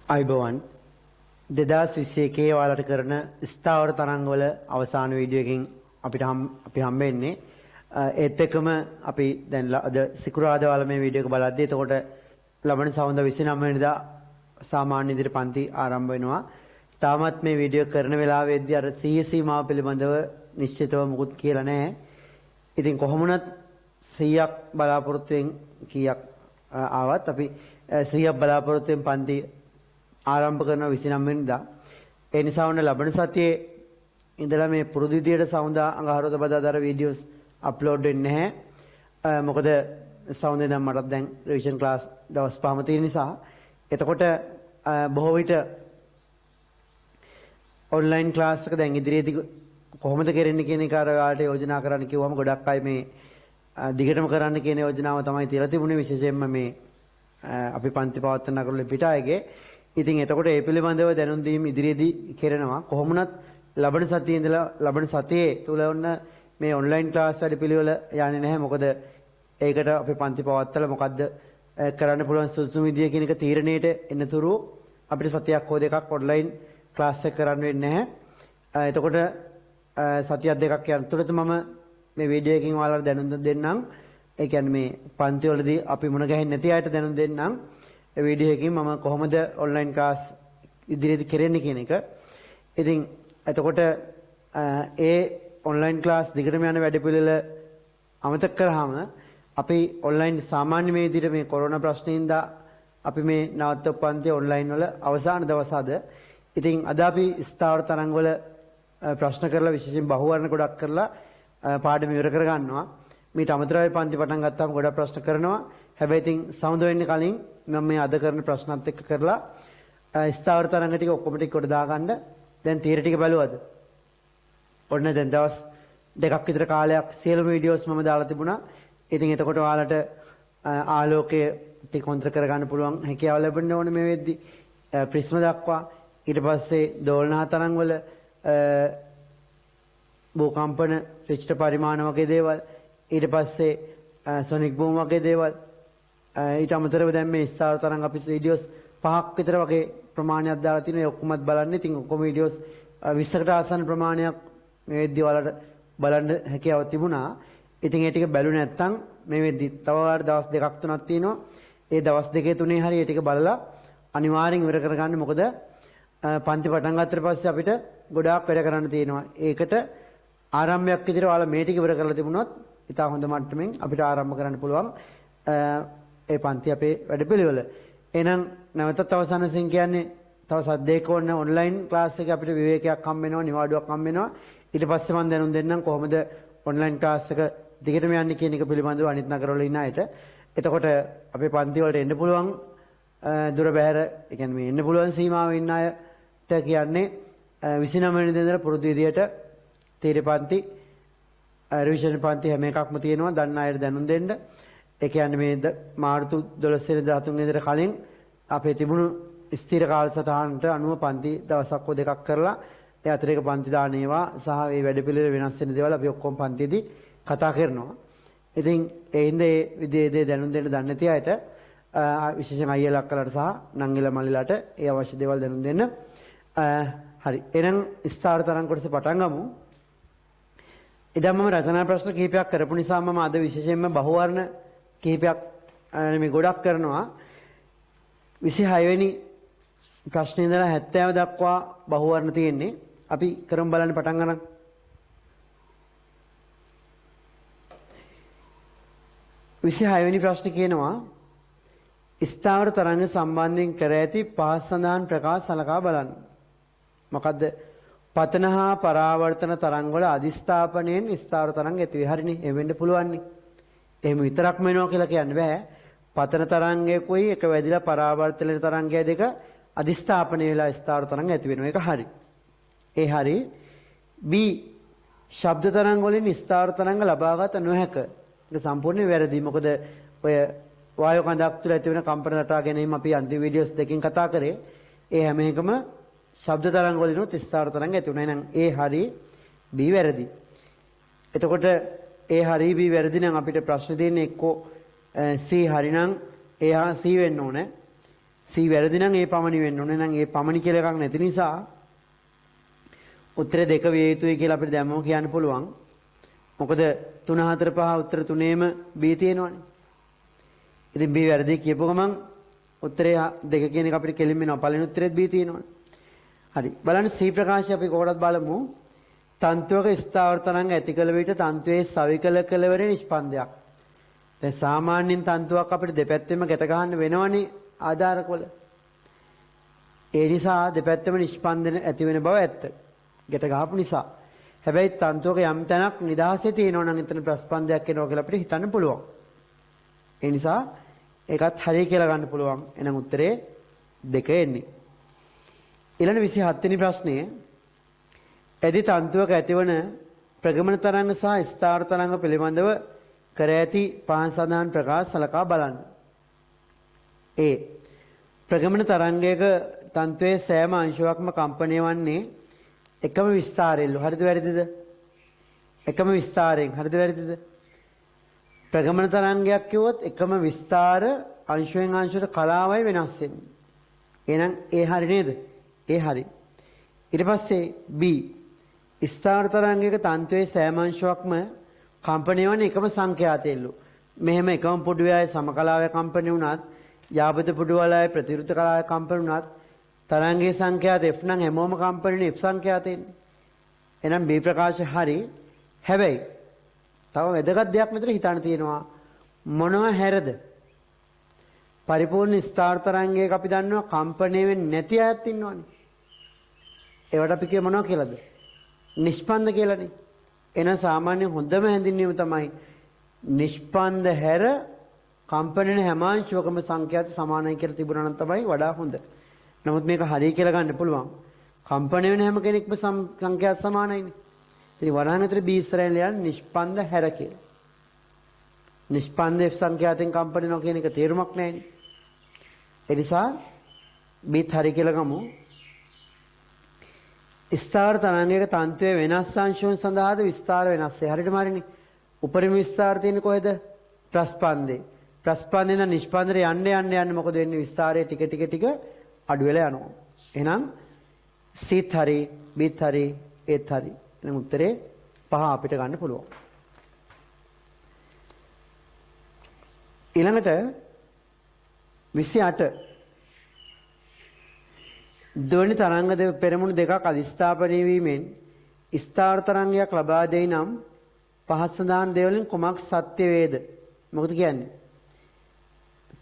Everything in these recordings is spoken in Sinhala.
අයිබෝවන් 2021 ඔයාලට කරන ස්ථාවර තරංගවල අවසාන වීඩියෝ එකකින් අපි හම්බෙන්නේ ඒත් එක්කම අපි දැන් අද සිකුරාදා වල මේ වීඩියෝ එක බලද්දී එතකොට ලබන සවුන්ද 29 වෙනිදා සාමාන්‍ය විදිහට පන්ති ආරම්භ වෙනවා. තාමත් මේ වීඩියෝ කරන වෙලාවෙදී අර සිහිය සීමාව පිළිබඳව නිශ්චිතව මුකුත් කියලා නැහැ. ඉතින් කොහොමුණත් 100ක් බලාපොරොත්තුෙන් කීයක් ආවත් අපි 100ක් බලාපොරොත්තුෙන් පන්ති ආරම්භ කරන 29 වෙනිදා. ඒ නිසා වුණ ලබන සතියේ ඉඳලා මේ පුරුදු විදියට සවුන්දා අඟහරුවාදා බදාදා වීඩියෝස් අප්ලෝඩ් වෙන්නේ නැහැ. මොකද සවුන්දේ දැන් මටත් දැන් රිවිෂන් ක්ලාස් දවස් 5ම තියෙන නිසා. එතකොට බොහෝ විට ඔන්ලයින් ක්ලාස් එක දැන් ඉදිරියේදී කොහොමද කරන්නේ කියන එක අර ඔයාලට යෝජනා කරන්න කිව්වම ගොඩක් අය මේ දිගටම කරන්න කියන යෝජනාව තමයි තියලා තිබුණේ විශේෂයෙන්ම මේ අපි පන්ති පවත්වන නගරවල පිට අයගේ. ඉතින් එතකොට ඒ පිළිබඳව දැනුම් දීම ඉදිරියේදී කරනවා. කොහොමුණත් ලබන සතියේ ඉඳලා ලබන සතියේ තුල වුණ මේ ඔන්ලයින් ක්ලාස් වැඩපිළිවෙල යන්නේ නැහැ. මොකද ඒකට අපි පන්ති පවත්වලා මොකද්ද කරන්න පුළුවන් සුදුසුම විදිය කියන එක තීරණයට එනතුරු අපිට සතියක් හෝ දෙකක් ඔන්ලයින් ක්ලාස් එක කරන්න වෙන්නේ නැහැ. එතකොට සතියක් දෙකක් යනතුරත් මම මේ වීඩියෝ එකකින් ඔයාලට දැනුම් දෙන්නම්. ඒ කියන්නේ මේ පන්ති වලදී අපි මුණ ගැහෙන්නේ නැති අයට දැනුම් දෙන්නම්. ඒ වීඩියෝ එකකින් මම කොහොමද ඔන්ලයින් ක්ලාස් ඉදිරියේදී කරන්නේ කියන එක. ඉතින් එතකොට ඒ ඔන්ලයින් ක්ලාස් දිගටම යන වැඩපිළිවෙල අමතක කරාම අපි ඔන්ලයින් සාමාන්‍ය මේ විදිහට මේ කොරෝනා ප්‍රශ්නින්දා අපි මේ නවත්වපු පන්ති ඔන්ලයින් වල අවසාන දවස් අද. ඉතින් අද අපි ස්ථාවර තරංග වල ප්‍රශ්න කරලා විශේෂයෙන් බහුවර්ණ ගොඩක් කරලා පාඩම ඉවර කර ගන්නවා. මීට අමතරව පන්ති පටන් ගත්තාම ගොඩක් ප්‍රශ්න කරනවා. හැබැයි ඉතින් සමුද වෙන්න කලින් මම මේ අද කරන ප්‍රශ්නත් එක්ක කරලා ස්ථාවර තරංග ටික ඔක්කොම ටික කොට දාගන්න. දැන් තීර ටික බලුවද? ඔන්න දැන් දවස් දෙකක් විතර කාලයක් සියලුම වීඩියෝස් මම දාලා තිබුණා. ඉතින් එතකොට ඔයාලට ආලෝකය ටික හොඳට කරගන්න පුළුවන් හැකියාව ලැබෙන්න ඕනේ මේ වෙද්දි. ප්‍රිස්ම දක්වා ඊට පස්සේ දෝලනා තරංග වල භූකම්පන රිච්ටර් පරිමාණ වගේ දේවල් ඊට පස්සේ සොනික් බූම් වගේ දේවල් ඊට අමතරව දැන් මේ ස්ථාවර තරංග අපි වීඩියෝස් 5ක් විතර වගේ ප්‍රමාණයක් දාලා තිනවා. ඒ ඔක්කොමත් බලන්න. ඉතින් ඔක්කොම වීඩියෝස් 20කට ආසන්න ප්‍රමාණයක් මේ වෙද්දි ඔයාලට බලන්න හැකියාව තිබුණා. ඉතින් ඒ ටික බැලුවේ නැත්නම් මේ වෙද්දි තව දවස් දෙකක් තුනක් තියෙනවා. ඒ දවස් දෙකේ තුනේ හරි ඒ ටික බලලා අනිවාර්යෙන් ඉවර කරගන්න. මොකද පන්ති පටන් ගත්තට පස්සේ අපිට ගොඩාක් වැඩ කරන්න තියෙනවා. ඒකට ආරම්භයක් විදිහට ඔයාලා මේ ටික ඉවර කරලා තිබුණොත් ඉතා හොඳ මට්ටමින් අපිට ආරම්භ කරන්න පුළුවන් ඒ පන්ති අපේ වැඩපිළිවෙල. එහෙනම් නැවතත් අවසන් වශයෙන් කියන්නේ තව සද්දේක ඕන ඔන්ලයින් ක්ලාස් එකේ අපිට විවේකයක් හම්බ වෙනවා, නිවාඩුවක් හම්බ වෙනවා. ඊට පස්සේ මම දැනුම් දෙන්නම් කොහොමද ඔන්ලයින් ක්ලාස් එක දිගටම යන්නේ කියන එක පිළිබඳව අනිත් නගරවල ඉන්න අයට. එතකොට අපේ පන්ති වලට එන්න පුළුවන් දුර බැහැර, ඒ කියන්නේ මේ එන්න පුළුවන් සීමාවෙ ඉන්න අයට කියන්නේ 29 වෙනිදා ඉඳලා පුරුදු විදියට තීර පන්ති රිවිෂන් පන්ති හැම එකක්ම තියෙනවා. දන්න අයට දැනුම් දෙන්න. ඒ කියන්නේ මේ මාර්තු 12 වෙනිදා 13 වෙනිදාට කලින් අපේ තිබුණු ස්ථිර කාලසටහනට අනුව පන්ති දවසක් හෝ දෙකක් කරලා ඒ අතරේක පන්ති දාන ඒවා සහ මේ වැඩපිළිවෙල වෙනස් වෙන දේවල් අපි ඔක්කොම පන්තියේදී කතා කරනවා. ඉතින් ඒ හින්දා ඒ විදිහේ දැනුම් දෙන්න දන්නේ නැති අයට විශේෂයෙන් අයියලා අක්කලාට සහ නංගිලා මල්ලිලාට ඒ අවශ්‍ය දේවල් දැනුම් දෙන්න. හරි. එහෙනම් ස්ථාවර තරංග කොටස පටන් ගමු. ඉතින් මම රචනා ප්‍රශ්න කිහිපයක් කරපු නිසා මම අද විශේෂයෙන්ම බහුවර්ණ කිහිපයක් මේ ගොඩක් කරනවා. 26 වෙනි ප්‍රශ්නේ ඉඳලා 70 දක්වා බහුවර්ණ තියෙන්නේ. අපි කරමු බලන්න පටන් ගන්න. වෙනි ප්‍රශ්නේ කියනවා ස්ථාවර තරංග සම්බන්ධයෙන් කර ඇති පහත් සඳහන් ප්‍රකාශ සලකා බලන්න. මොකද්ද? පතන හා පරාවර්තන තරංග වල අදිස්ථාපනයෙන් ස්ථාවර තරංග ඇති වෙයි. හරිනේ. එහෙම වෙන්න පුළුවන් නේ. එහෙම විතරක්ම වෙනවා කියලා කියන්න බෑ. පතන තරංගයකුයි එක වැදිලා පරාවර්තන තරංගය දෙක අදිස්ථාපනය වෙලා ස්ථාවර තරංග ඇති වෙනවා. ඒක හරි. ඒ හරි. B ශබ්ද තරංග වලින් ස්ථාවර තරංග ලබාගත නොහැක. ඒක සම්පූර්ණයෙන් වැරදි. මොකද ඔය වායු කඳක් තුළ ඇති වෙන කම්පන රටා ගැනීම අපි අන්තිම වීඩියෝස් දෙකකින් කතා කරේ. ඒ හැම එකම ශබ්ද තරංග වලිනුත් ස්ථාවර තරංග ඇති වෙනවා. එහෙනම් A හරි B වැරදි. එතකොට A හරි B වැරදි නම් අපිට ප්‍රශ්න දෙන්නේ එක්කෝ C හරි නම් A හා C වෙන්න ඕනේ. C වැරදි නම් ඒ පමණි වෙන්න ඕනේ. නම් ඒ පමණි කියලා එකක් නැති නිසා උත්තරේ 2 විය යුතුයි කියලා අපිට දැම්මම කියන්න පුළුවන්. මොකද 3 4 5 උත්තර තුනේම B තියෙනවනේ. ඉතින් B වැරදි කියපුව ගමන් උත්තරේ 2 කියන එක අපිට කෙලින්ම එනවා. පළවෙනි උත්තරෙත් B තියෙනවනේ. හරි. බලන්න C ප්‍රකාශය අපි කොහොමද බලමු. තන්තුවක ස්ථාවර තරංග ඇති කළ විට තන්තුවේ සවිකල කෙළවරේ නිෂ්පන්දයක්. දැන් සාමාන්‍යයෙන් තන්තුවක් අපිට දෙපැත්තෙම ගැට ගන්න වෙනවනේ ආධාරකවල. ඒ නිසා දෙපැත්තෙම නිෂ්පන්දන ඇති වෙන බව ඇත්ත. ගැට ගහපු නිසා. හැබැයි තන්තුවක යම් තැනක් නිදහසේ තියෙනවා නම් එතන ප්‍රස්පන්දයක් එනවා කියලා අපිට හිතන්න පුළුවන්. ඒ නිසා ඒකත් හරිය කියලා ගන්න පුළුවන්. එහෙනම් උත්තරේ 2 එන්නේ. ඊළඟ 27 වෙනි ප්‍රශ්නය. ඇදි තන්තුවක ඇතිවන ප්‍රගමන තරංග සහ ස්ථාවර තරංග පිළිබඳව කර ඇති පහන් සඳහන් ප්‍රකාශ සලකා බලන්න. A. ප්‍රගමන තරංගයක තන්තුවේ සෑම අංශුවක්ම කම්පණය වන්නේ එකම විස්තාරයෙන්ලු. හරිද වැරදිද? එකම විස්තාරයෙන්. හරිද වැරදිද? ප්‍රගමන තරංගයක් කිව්වොත් එකම විස්තාර අංශුවෙන් අංශුවට කලාවයි වෙනස් වෙන්නේ. එහෙනම් ඒ හරි නේද? ඒ හරි. ඊට පස්සේ B. ස්ථාවර තරංගයක තන්තුවේ සෑම අංශුවක්ම කම්පණය වන එකම සංඛ්‍යාතයෙන්ලු. මෙහෙම එකම පුඩුවේ සමකලාවේ කම්පණය වුණත් යාබද පුඩුවලයි ප්‍රතිවිරුද්ධ කලාවේ කම්පණය වුණත් තරංගයේ සංඛ්‍යාත F නම් හැමෝම කම්පණයනේ F සංඛ්‍යාතයෙන්. එහෙනම් B ප්‍රකාශය හරි. හැබැයි තව වැදගත් දෙයක් මෙතන හිතන්න තියෙනවා. මොනවා හැරද? පරිපූර්ණ ස්ථාවර තරංගයක අපි දන්නවා කම්පණය වෙන්නේ නැති අයත් ඉන්නවනේ. ඒවට අපි කිය මොනවා කියලාද? නිෂ්පන්ද කියලානේ. එන සාමාන්‍ය හොඳම හැඳින්වීම තමයි නිෂ්පන්ද හැර කම්පණයන හැම අංශුවකම සංඛ්‍යාත සමානයි කියලා තිබුණා නම් තමයි වඩා හොඳ. නමුත් මේක හරිය කියලා ගන්න පුළුවන්. කම්පණය වෙන හැම කෙනෙක්ම සංඛ්‍යාත සමානයිනේ. ඉතින් වරහන් අතර B ඉස්සරහින් ලියන්නේ නිෂ්පන්ද හැර කියලා. නිෂ්පන්ද F සංඛ්‍යාතෙන් කම්පණය වෙනවා කියන එක තේරුමක් නැහැනේ. ඒ නිසා B හරිය කියලා ගමු. ස්ථාවර තරංගයක තන්තුවේ වෙනස් අංශුන් සඳහාද විස්තාර වෙනස් වේ. හරියටම හරිනේ. උපරිම විස්තාර තියෙන්නේ කොහෙද? ප්‍රස්පන්දේ. ප්‍රස්පන්දේ නම් නිෂ්පන්දේ යන්න මොකද වෙන්නේ? විස්තාරයේ ටික අඩු වෙලා යනවා. එහෙනම් Cත් හරි, Bත් හරි, Aත් හරි. එහෙනම් උත්තරේ 5 අපිට ගන්න පුළුවන්. ඊළඟට 28 දෙවනි තරංග පෙරමුණු දෙකක් අධිස්ථාපනය වීමෙන් ස්ථාවර තරංගයක් ලබා දෙයි නම් පහත් සඳහන් දේවලින් කුමක් සත්‍ය වේද? මොකද කියන්නේ?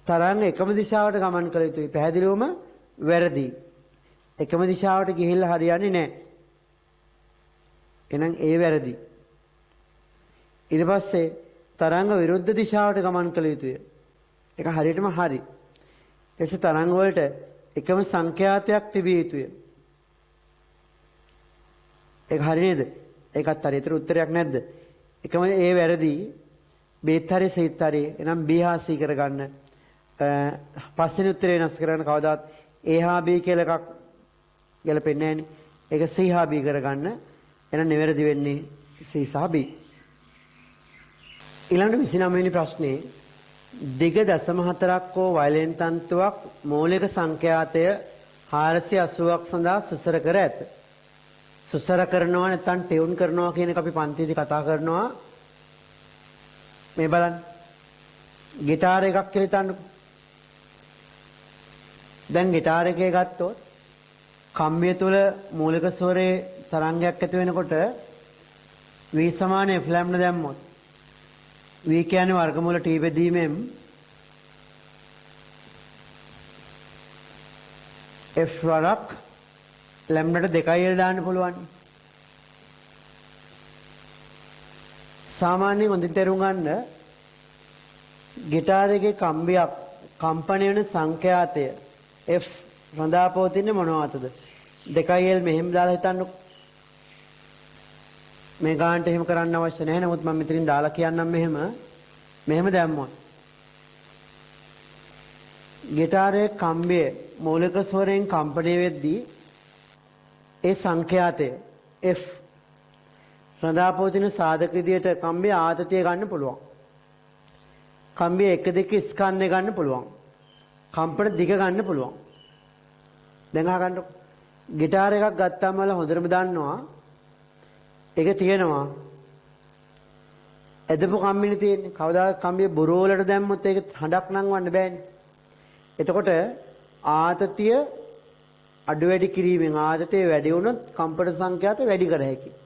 තරංග එකම දිශාවට ගමන් කළ යුතුයි. පැහැදිලිවම වැරදි. එකම දිශාවට ගිහිල්ලා හරියන්නේ නැහැ. එහෙනම් ඒ වැරදි. ඊට පස්සේ තරංග විරුද්ධ දිශාවට ගමන් කළ යුතුය. ඒක හරියටම හරි. එසේ තරංග වලට එකම සංඛ්‍යාතයක් තිබිය යුතුය. ඒක හරි නේද? ඒකත් හරි. ඒතර උත්තරයක් නැද්ද? එකම ඒ වැරදි. Bත් හරි Cත් හරි. එහෙනම් B හා C කරගන්න. පස්වෙනි උත්තරේ වෙනස් කරන්න කවදාවත් A හා B කියලා එකක් ගැලපෙන්නේ නැහැනේ. ඒක C හා B කරගන්න. එහෙනම් නිවැරදි වෙන්නේ C සහ B. ඊළඟට 29 වෙනි ප්‍රශ්නේ දිග 0.4ක් හෝ වයලෙන් තන්තුවක් මූලික සංඛ්‍යාතය 480ක් සඳහා සුසර කර ඇත. සුසර කරනවා නැත්නම් ටියුන් කරනවා කියන එක අපි පන්තියේදී කතා කරනවා. මේ බලන්න. গিitar එකක් කියලා හිතන්නකෝ. දැන් গিitar එකේ ගත්තොත් කම්බිය තුල මූලික ස්වරයේ තරංගයක් ඇති වෙනකොට V සමාන F ලැම්ඩා දැම්මොත් V කියන්නේ වර්ගමූල T බෙදීමෙන් F වරක් ලැම්ඩාට 2යි දාන්න පුළුවන්. සාමාන්‍යයෙන් හොඳින් තේරුම් ගන්න গিitar එකේ කම්බියක් කම්පණය වෙන සංඛ්‍යාතය F රඳා පවතින්නේ මොනවාටද? 2L මෙහෙම දාලා හිතන්නකො. මේ ගානට එහෙම කරන්න අවශ්‍ය නැහැ. නමුත් මම මෙතනින් දාලා කියන්නම් මෙහෙම දැම්මොත්. গিitarයේ කම්බියේ මූලික ස්වරයෙන් කම්පණය වෙද්දී ඒ සංඛ්‍යාතය F රඳා පවතින සාධක විදියට කම්බිය ආතතිය ගන්න පුළුවන්. කම්බිය 1 2 ස්කන්ධය ගන්න පුළුවන්. කම්පන දිග ගන්න පුළුවන්. දැන් අහගන්න ගිටාර එකක් ගත්තාම වල හොඳටම දන්නවා ඒක තියෙනවා එදපු කම්බිනේ තියෙන්නේ කවදා කම්බිය බොරෝ වලට දැම්මොත් ඒක හඬක් නංවන්න බෑනේ එතකොට ආතතිය අඩු වැඩි කිරීමෙන් ආතතිය වැඩි වුණොත් කම්පන සංඛ්‍යාත වැඩි කර හැකියි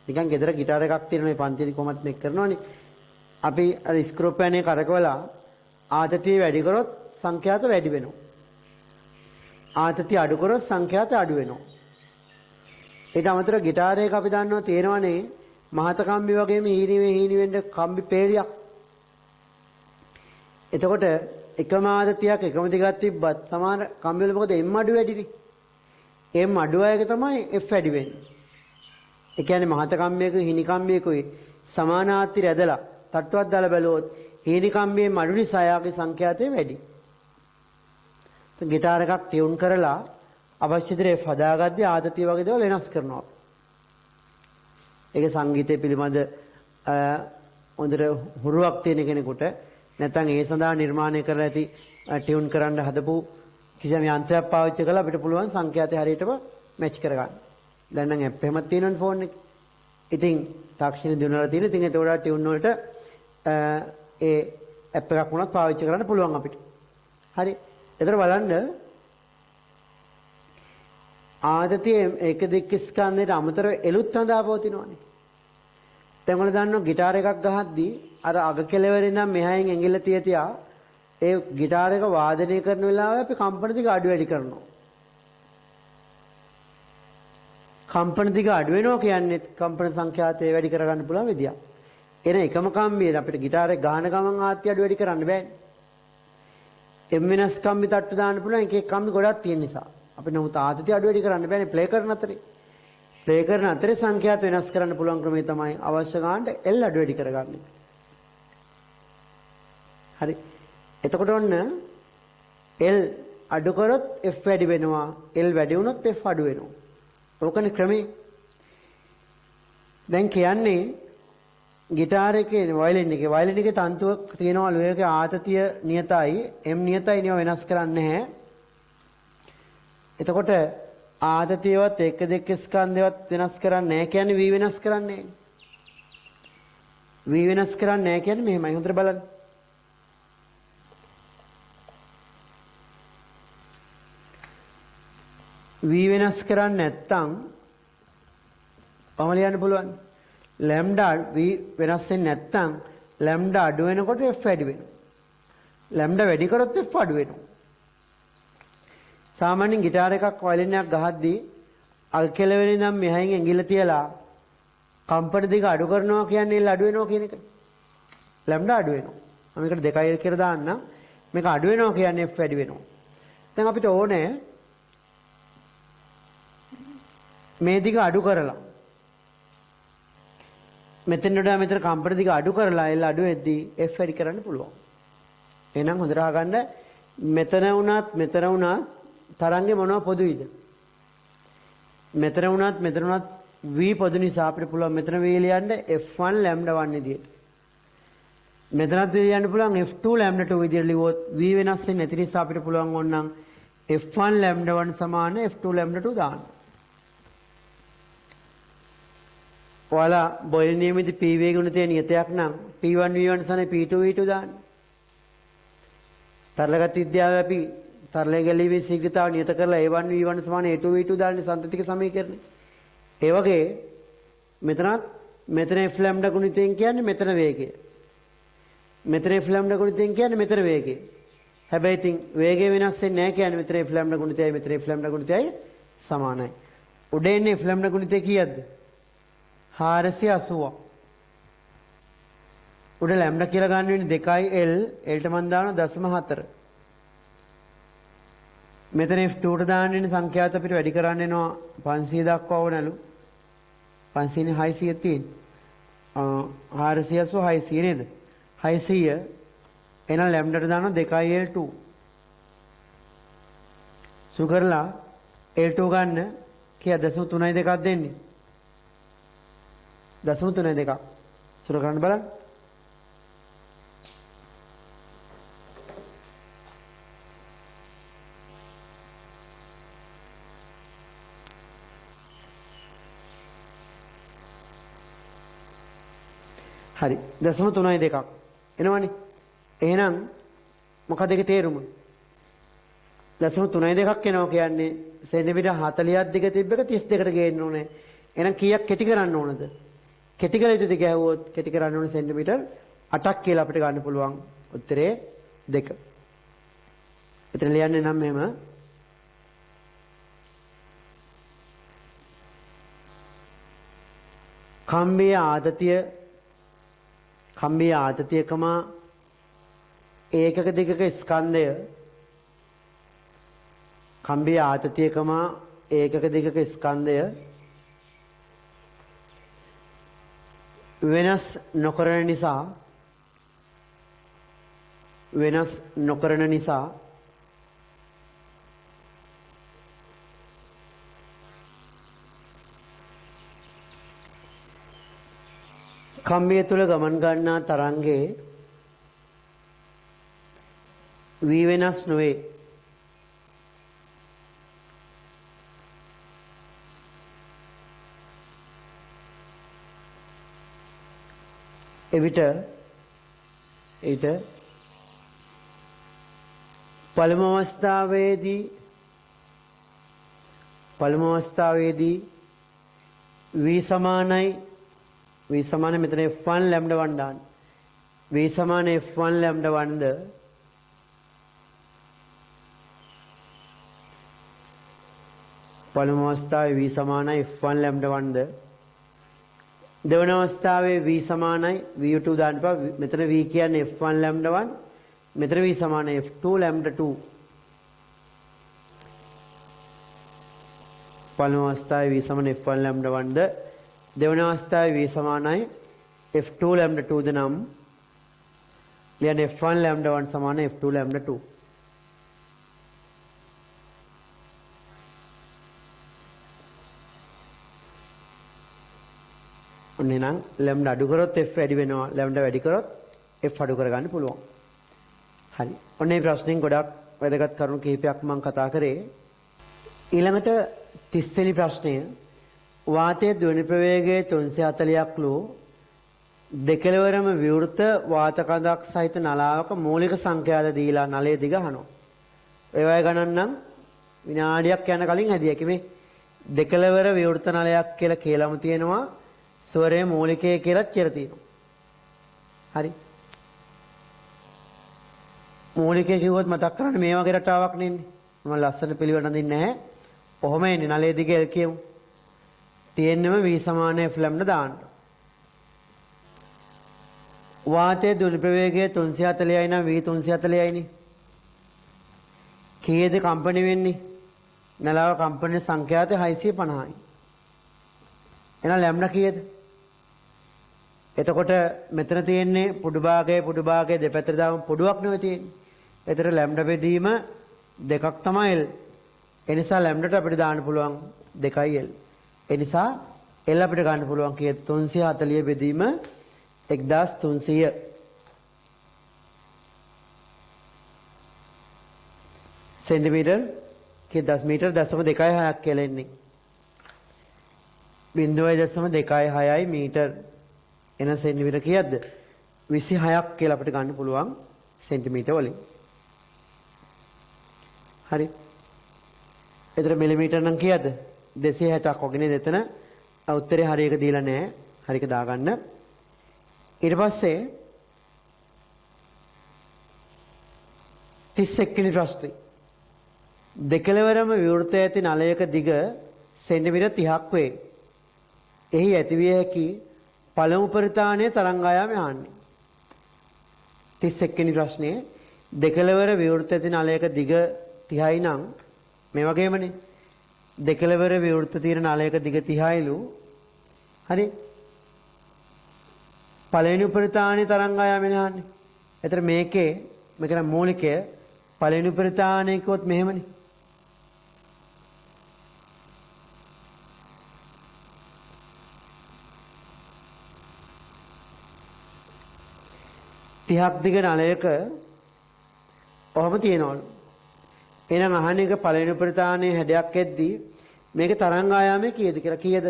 නිකන් ගෙදර ගිටාර එකක් තියෙන මේ පන්තියේ කොහොමත් මේක කරනවනේ අපි අර ස්ක්‍රූ පෑන් එක කරකවලා ආතතිය වැඩි කරොත් සංඛ්‍යාත වැඩි වෙනවා ආතතිය අඩු කරොත් සංඛ්‍යාත අඩු වෙනවා ඊට අමතරව ගිටාර එක අපි දන්නවා තියෙනවනේ මහත කම්බි වගේම හීනි වෙන්න කම්බි පේලියක් එතකොට එකම ආතතියක් එකම දිගක් තිබ්බත් සමාන කම්බි වල මොකද m අඩු වැඩිනේ m අඩු අයක තමයි f වැඩි වෙන්නේ ඒ කියන්නේ මහත කම්බියක හීනි කම්බියකුයි සමාන ආත්‍ය රැදලා තට්ටුවක් දාලා බැලුවොත් හීනි කම්බියේ අඩු නිසා යාගේ සංඛ්‍යාතය වැඩි ගිටාර එකක් ටියුන් කරලා අවශ්‍ය දේ හදාගද්දී ආතතිය වගේ දේවල් වෙනස් කරනවා. ඒක සංගීතය පිළිබඳ හොඳට හුරුවක් තියෙන කෙනෙකුට නැත්නම් ඒ සඳහා නිර්මාණය කරලා ඇති ටියුන් කරන්න හදපු කිසියම් යන්ත්‍රයක් පාවිච්චි කරලා අපිට පුළුවන් සංඛ්‍යාතය හරියටම මැච් කරගන්න. දැන් නම් ඇප් එකක් තියෙනවනේ ෆෝන් එකේ. ඉතින් තාක්ෂණ දිනවල තියෙන. ඉතින් ඒක උඩ ටියුන් වලට ඒ ඇප් එකක් වුණත් පාවිච්චි කරන්න පුළුවන් අපිට. හරි. එතන බලන්න ආදතිය ඒක දෙක ස්කන්ධයට අමතරව එළුත් හඳා පවතිනවානේ. දැන් ඔයාලා දන්නවා গিitar එකක් ගහද්දී අර අග කෙළවර ඉඳන් මෙහායින් ඇඟිල්ල තියතියා ඒ গিitar එක වාදනය කරන වෙලාවේ අපි කම්පන දිග අඩු වැඩි කරනවා. කම්පන දිග අඩු වෙනවා කියන්නේ කම්පන සංඛ්‍යාතය වැඩි කරගන්න පුළුවන් විදියක්. එන එකම කම්බියේ අපිට গিitar එක ගහන ගමන් ආත්‍ය අඩු වැඩි කරන්න බෑනේ. M වෙනස් කම්බි තට්ටු දාන්න පුළුවන් එක එක කම්බි ගොඩක් තියෙන නිසා. අපි නමුත් ආතතිය අඩු වැඩි කරන්න බෑනේ ප්ලේ කරන අතරේ. ප්ලේ කරන අතරේ සංඛ්‍යාත වෙනස් කරන්න පුළුවන් ක්‍රමය තමයි අවශ්‍ය ගන්නට L අඩු වැඩි කරගන්න එක. හරි. එතකොට ඔන්න L අඩු කරොත් F වැඩි වෙනවා. L වැඩි වුණොත් F අඩු වෙනවා. ඕකනේ ක්‍රමය. දැන් කියන්නේ গিitar එකේ වයලින් එකේ තන්තුවක් තියෙනවලු ඒකේ ආතතිය නියතයි M නියතයි නියම වෙනස් කරන්නේ නැහැ. එතකොට ආතතියවත් එක දෙක ස්කන්ධයවත් වෙනස් කරන්නේ නැහැ කියන්නේ V වෙනස් කරන්නේ V වෙනස් කරන්නේ නැහැ කියන්නේ මෙහෙමයි හොඳට බලන්න. V වෙනස් කරන්නේ නැත්තම් කොහොම ලියන්න පුළුවන්? ලැම්ඩා v වෙනස් වෙන්නේ නැත්නම් ලැම්ඩා අඩු වෙනකොට f වැඩි වෙනවා. ලැම්ඩා වැඩි කරොත් f අඩු වෙනවා. සාමාන්‍යයෙන් গিitar එකක් වයලින් එකක් ගහද්දී අල් කෙළවරේ නම් මෙහායින් ඇඟිල්ල තියලා කම්පන දිග අඩු කරනවා කියන්නේ L අඩු වෙනවා කියන එක. ලැම්ඩා අඩු වෙනවා. මම මේකට 2 කියලා දාන්නම්. මේක අඩු වෙනවා කියන්නේ f වැඩි වෙනවා. දැන් අපිට ඕනේ මේ දිග අඩු කරලා මෙතෙන් වඩා මෙතන කම්පන දිග අඩු කරලා L අඩු වෙද්දී F වැඩි කරන්න පුළුවන්. එහෙනම් හොඳට අහගන්න මෙතන වුණත් තරංගේ මොනව පොදුයිද? මෙතන වුණත් V පොදු නිසා අපිට පුළුවන් මෙතන V ලියන්න F1 lambda 1 විදියට. මෙතනත් ලියන්න පුළුවන් F2 lambda 2 විදියට ලියුවොත් V වෙනස් වෙන්නේ නැති නිසා අපිට පුළුවන් ඕනනම් F1 lambda 1 සමාන F2 lambda 2 දාන්න. ඔයාලා බොයිල් නියමිත PV ගුණිතය නියතයක් නම් P1 V1 සමයි P2 V2 දාන්න. තරලගත විද්‍යාවේ අපි තරලය ගැලීමේ ශීඝ්‍රතාව නියත කරලා A1 V1 සමාන A2 V2 දාන්නේ සන්තතික සමීකරණය. ඒ වගේ මෙතන F lambda ගුණිතයෙන් කියන්නේ මෙතන වේගය. මෙතන F lambda ගුණිතයෙන් කියන්නේ මෙතන වේගය. හැබැයි ඉතින් වේගය වෙනස් වෙන්නේ නැහැ කියන්නේ මෙතන F lambda ගුණිතයයි මෙතන F lambda ගුණිතයයි සමානයි. උඩ එන්නේ F lambda ගුණිතය කීයක්ද? 480ක්. උඩ ලැම්ඩා කියලා ගන්න වෙන්නේ 2යි L ට මම දානවා 0.4. මෙතන F2ට දාන්න වෙන සංඛ්‍යාත අපිට වැඩි කරන්න වෙනවා 500 දක්වා ඕනලු. 500 නේ 600 තියෙන්නේ. 480 600 නේද? 600 එහෙනම් ලැම්ඩාට දානවා 2යි L2. සුකරලා L2 ගන්න කීයද 0.32ක් දෙන්නේ? 0.32. සුර කරන්න බලන්න. හරි. 0.32ක් එනවනේ. එහෙනම් මොකද ඒකේ තේරුම? 0.32ක් එනවා කියන්නේ සෙන්ටිමීටර් 40ක් දිග තිබ්බ එක 32කට ගේන්න ඕනේ. එහෙනම් කීයක් කෙටි කරන්න ඕනද? කෙටි කළ යුතුද ගැහුවොත් කෙටි කරන්න ඕනේ සෙන්ටිමීටර් 8ක් කියලා අපිට ගන්න පුළුවන්. උත්තරේ 2. එතන ලියන්නේ නම් මෙහෙම කම්බිය ආතතියකම ඒකක දිගක ස්කන්ධය කම්බිය ආතතියකම ඒකක දිගක ස්කන්ධය වෙනස් නොකරන නිසා කම්බිය තුල ගමන් ගන්නා තරංගේ v වෙනස් නොවේ. එවිට පළමු අවස්ථාවේදී v සමානයි මෙතන f1 lambda 1 දාන්න. v සමාන f1 lambda 1ද පළමු අවස්ථාවේ v සමානයි f1 lambda 1ද දෙවන අවස්ථාවේ v සමානයි v2 දාන්න එපා. මෙතන v කියන්නේ f1 lambda 1 මෙතන v සමානයි f2 lambda 2. පළමු අවස්ථාවේ v සමාන f1 lambda 1ද දෙවන අවස්ථාවේ v සමානයි f2 lambda 2 ද නම් ලියන්නේ f1 lambda 1 සමාන f2 lambda 2. ඔන්න නම් lambda අඩු කරොත් f වැඩි වෙනවා. lambda වැඩි කරොත් f අඩු කරගන්න පුළුවන්. හරි. ඔන්න මේ ප්‍රශ්نين ගොඩක් වැදගත් කරුණු කිහිපයක් මම කතා කරේ. ඊළඟට 30 වෙනි ප්‍රශ්නය වාතයේ ධ්වනි ප්‍රවේගය 340ක් ලෝ දෙකලවරම විවෘත වාත කඳක් සහිත නලාවක මූලික සංඛ්‍යාත දීලා නලයේ දිග අහනවා. ඒ වගේ ගණන් නම් විනාඩියක් යන කලින් හැදියකි මේ දෙකලවර විවෘත නලයක් කියලා කියලාම තියෙනවා. ස්වරයේ මූලිකය කියලාත් කියලා තියෙනවා. හරි. මූලිකය කිව්වොත් මතක් කරන්නේ මේ වගේ රටාවක් නෙන්නේ. මම ලස්සන පිළිවෙල නඳින්නේ නැහැ. ඔහොම එන්නේ නලයේ දිග L කියමු. තියෙන්නම v සමාන f lambda දාන්න. වාතයේ ධ්වනි ප්‍රවේගය 340යි නම් v 340යිනේ. කීයද කම්පණය වෙන්නේ? නලාව කම්පන සංඛ්‍යාත 650යි. එහෙනම් lambda කීයද? එතකොට මෙතන තියෙන්නේ පුඩු භාගයේ දෙපැත්තට දාම පුඩුවක් නෙවෙයි තියෙන්නේ. ඒතර lambda බෙදීම දෙකක් තමයි L. ඒ නිසා lambdaට අපිට දාන්න පුළුවන් 2යි L. ඒ නිසා L අපිට ගන්න පුළුවන් කීයද? 340 බෙදීම 1300. සෙන්ටිමීටර් කී 10 මීටර 0.26ක් කියලා එන්නේ. 0.26යි මීටර. එන සෙන්ටිමීටර කීයක්ද? 26ක් කියලා අපිට ගන්න පුළුවන් සෙන්ටිමීටර වලින්. හරි. එතන මිලිමීටර නම් කීයද? 260ක් වගේ නේද? එතන උත්තරේ හරියක දීලා නැහැ. හරියක දාගන්න. ඊට පස්සේ 31 වෙනි ප්‍රශ්නේ. දෙකලවරම විවෘත ඇති නලයක දිග සෙන්ටිමීටර 30ක් වේ. එහි ඇතිවිය හැකි පළමු පරිතාණයේ තරංග ආයාමය අහන්නේ. 31 වෙනි ප්‍රශ්නේ දෙකලවර විවෘත ඇති නලයක දිග 30යි නම් මේ වගේමනේ දෙකලවර විවෘත තියෙන නලයක දිග 30යිලු. හරි. පළවෙනි උපරිතාණයේ තරංග ආයාමය අහන්නේ. එතන මේක නම් මූලිකය පළවෙනි උපරිතාණයේ කිව්වොත් මෙහෙමනේ. තිහක් දිග නලයක ඔහම තියෙනවලු. එහෙනම් අහන්නේ එක පළවෙනි උපරිතාණයේ හැඩයක් එද්දී මේක තරංග ආයාමය කීයද කියලා. කීයද?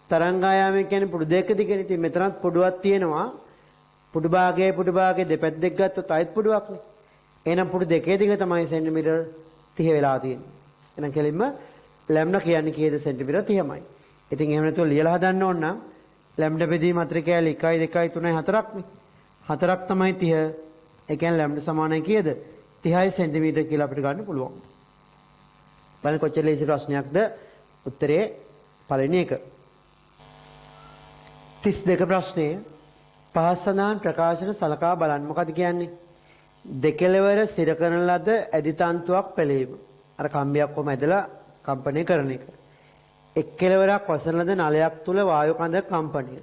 තරංග ආයාමය කියන්නේ පුඩු දෙක දිගනේ. ඉතින් මෙතනත් පුඩුවක් තියෙනවා. පුඩු භාගයේ දෙපැත්තෙක් ගත්තොත් අයිත් පුඩුවක්නේ. එහෙනම් පුඩු දෙකේ දිග තමයි සෙන්ටිමීටර් 30 වෙලා තියෙන්නේ. එහෙනම් කෙලින්ම ලැම්ඩා කියන්නේ කීයද සෙන්ටිමීටර් 30මයි. ඉතින් එහෙම නැතුව ලියලා හදන්න ඕන නම් ලැම්ඩා බෙදීම අතර කෑලි 1 2 3 4ක්නේ. 4ක් තමයි 30. ඒ කියන්නේ ලැම්ඩා සමානයි කීයද? 30යි සෙන්ටිමීටර් කියලා අපිට ගන්න පුළුවන්. බලන්න කොච්චර ලේසි ප්‍රශ්නයක්ද? උත්තරේ පළවෙනි එක. 32 ප්‍රශ්නය පහත් සඳහන් ප්‍රකාශන සලකා බලන්න. මොකද කියන්නේ? දෙකලවර සිර කරන ලද ඇදි තන්තුවක් පෙළීම. අර කම්බියක් කොහම ඇදලා කම්පණය කරන එක. එක් කෙලවරක් වසන ලද නලයක් තුල වායු කඳ කම්පණය.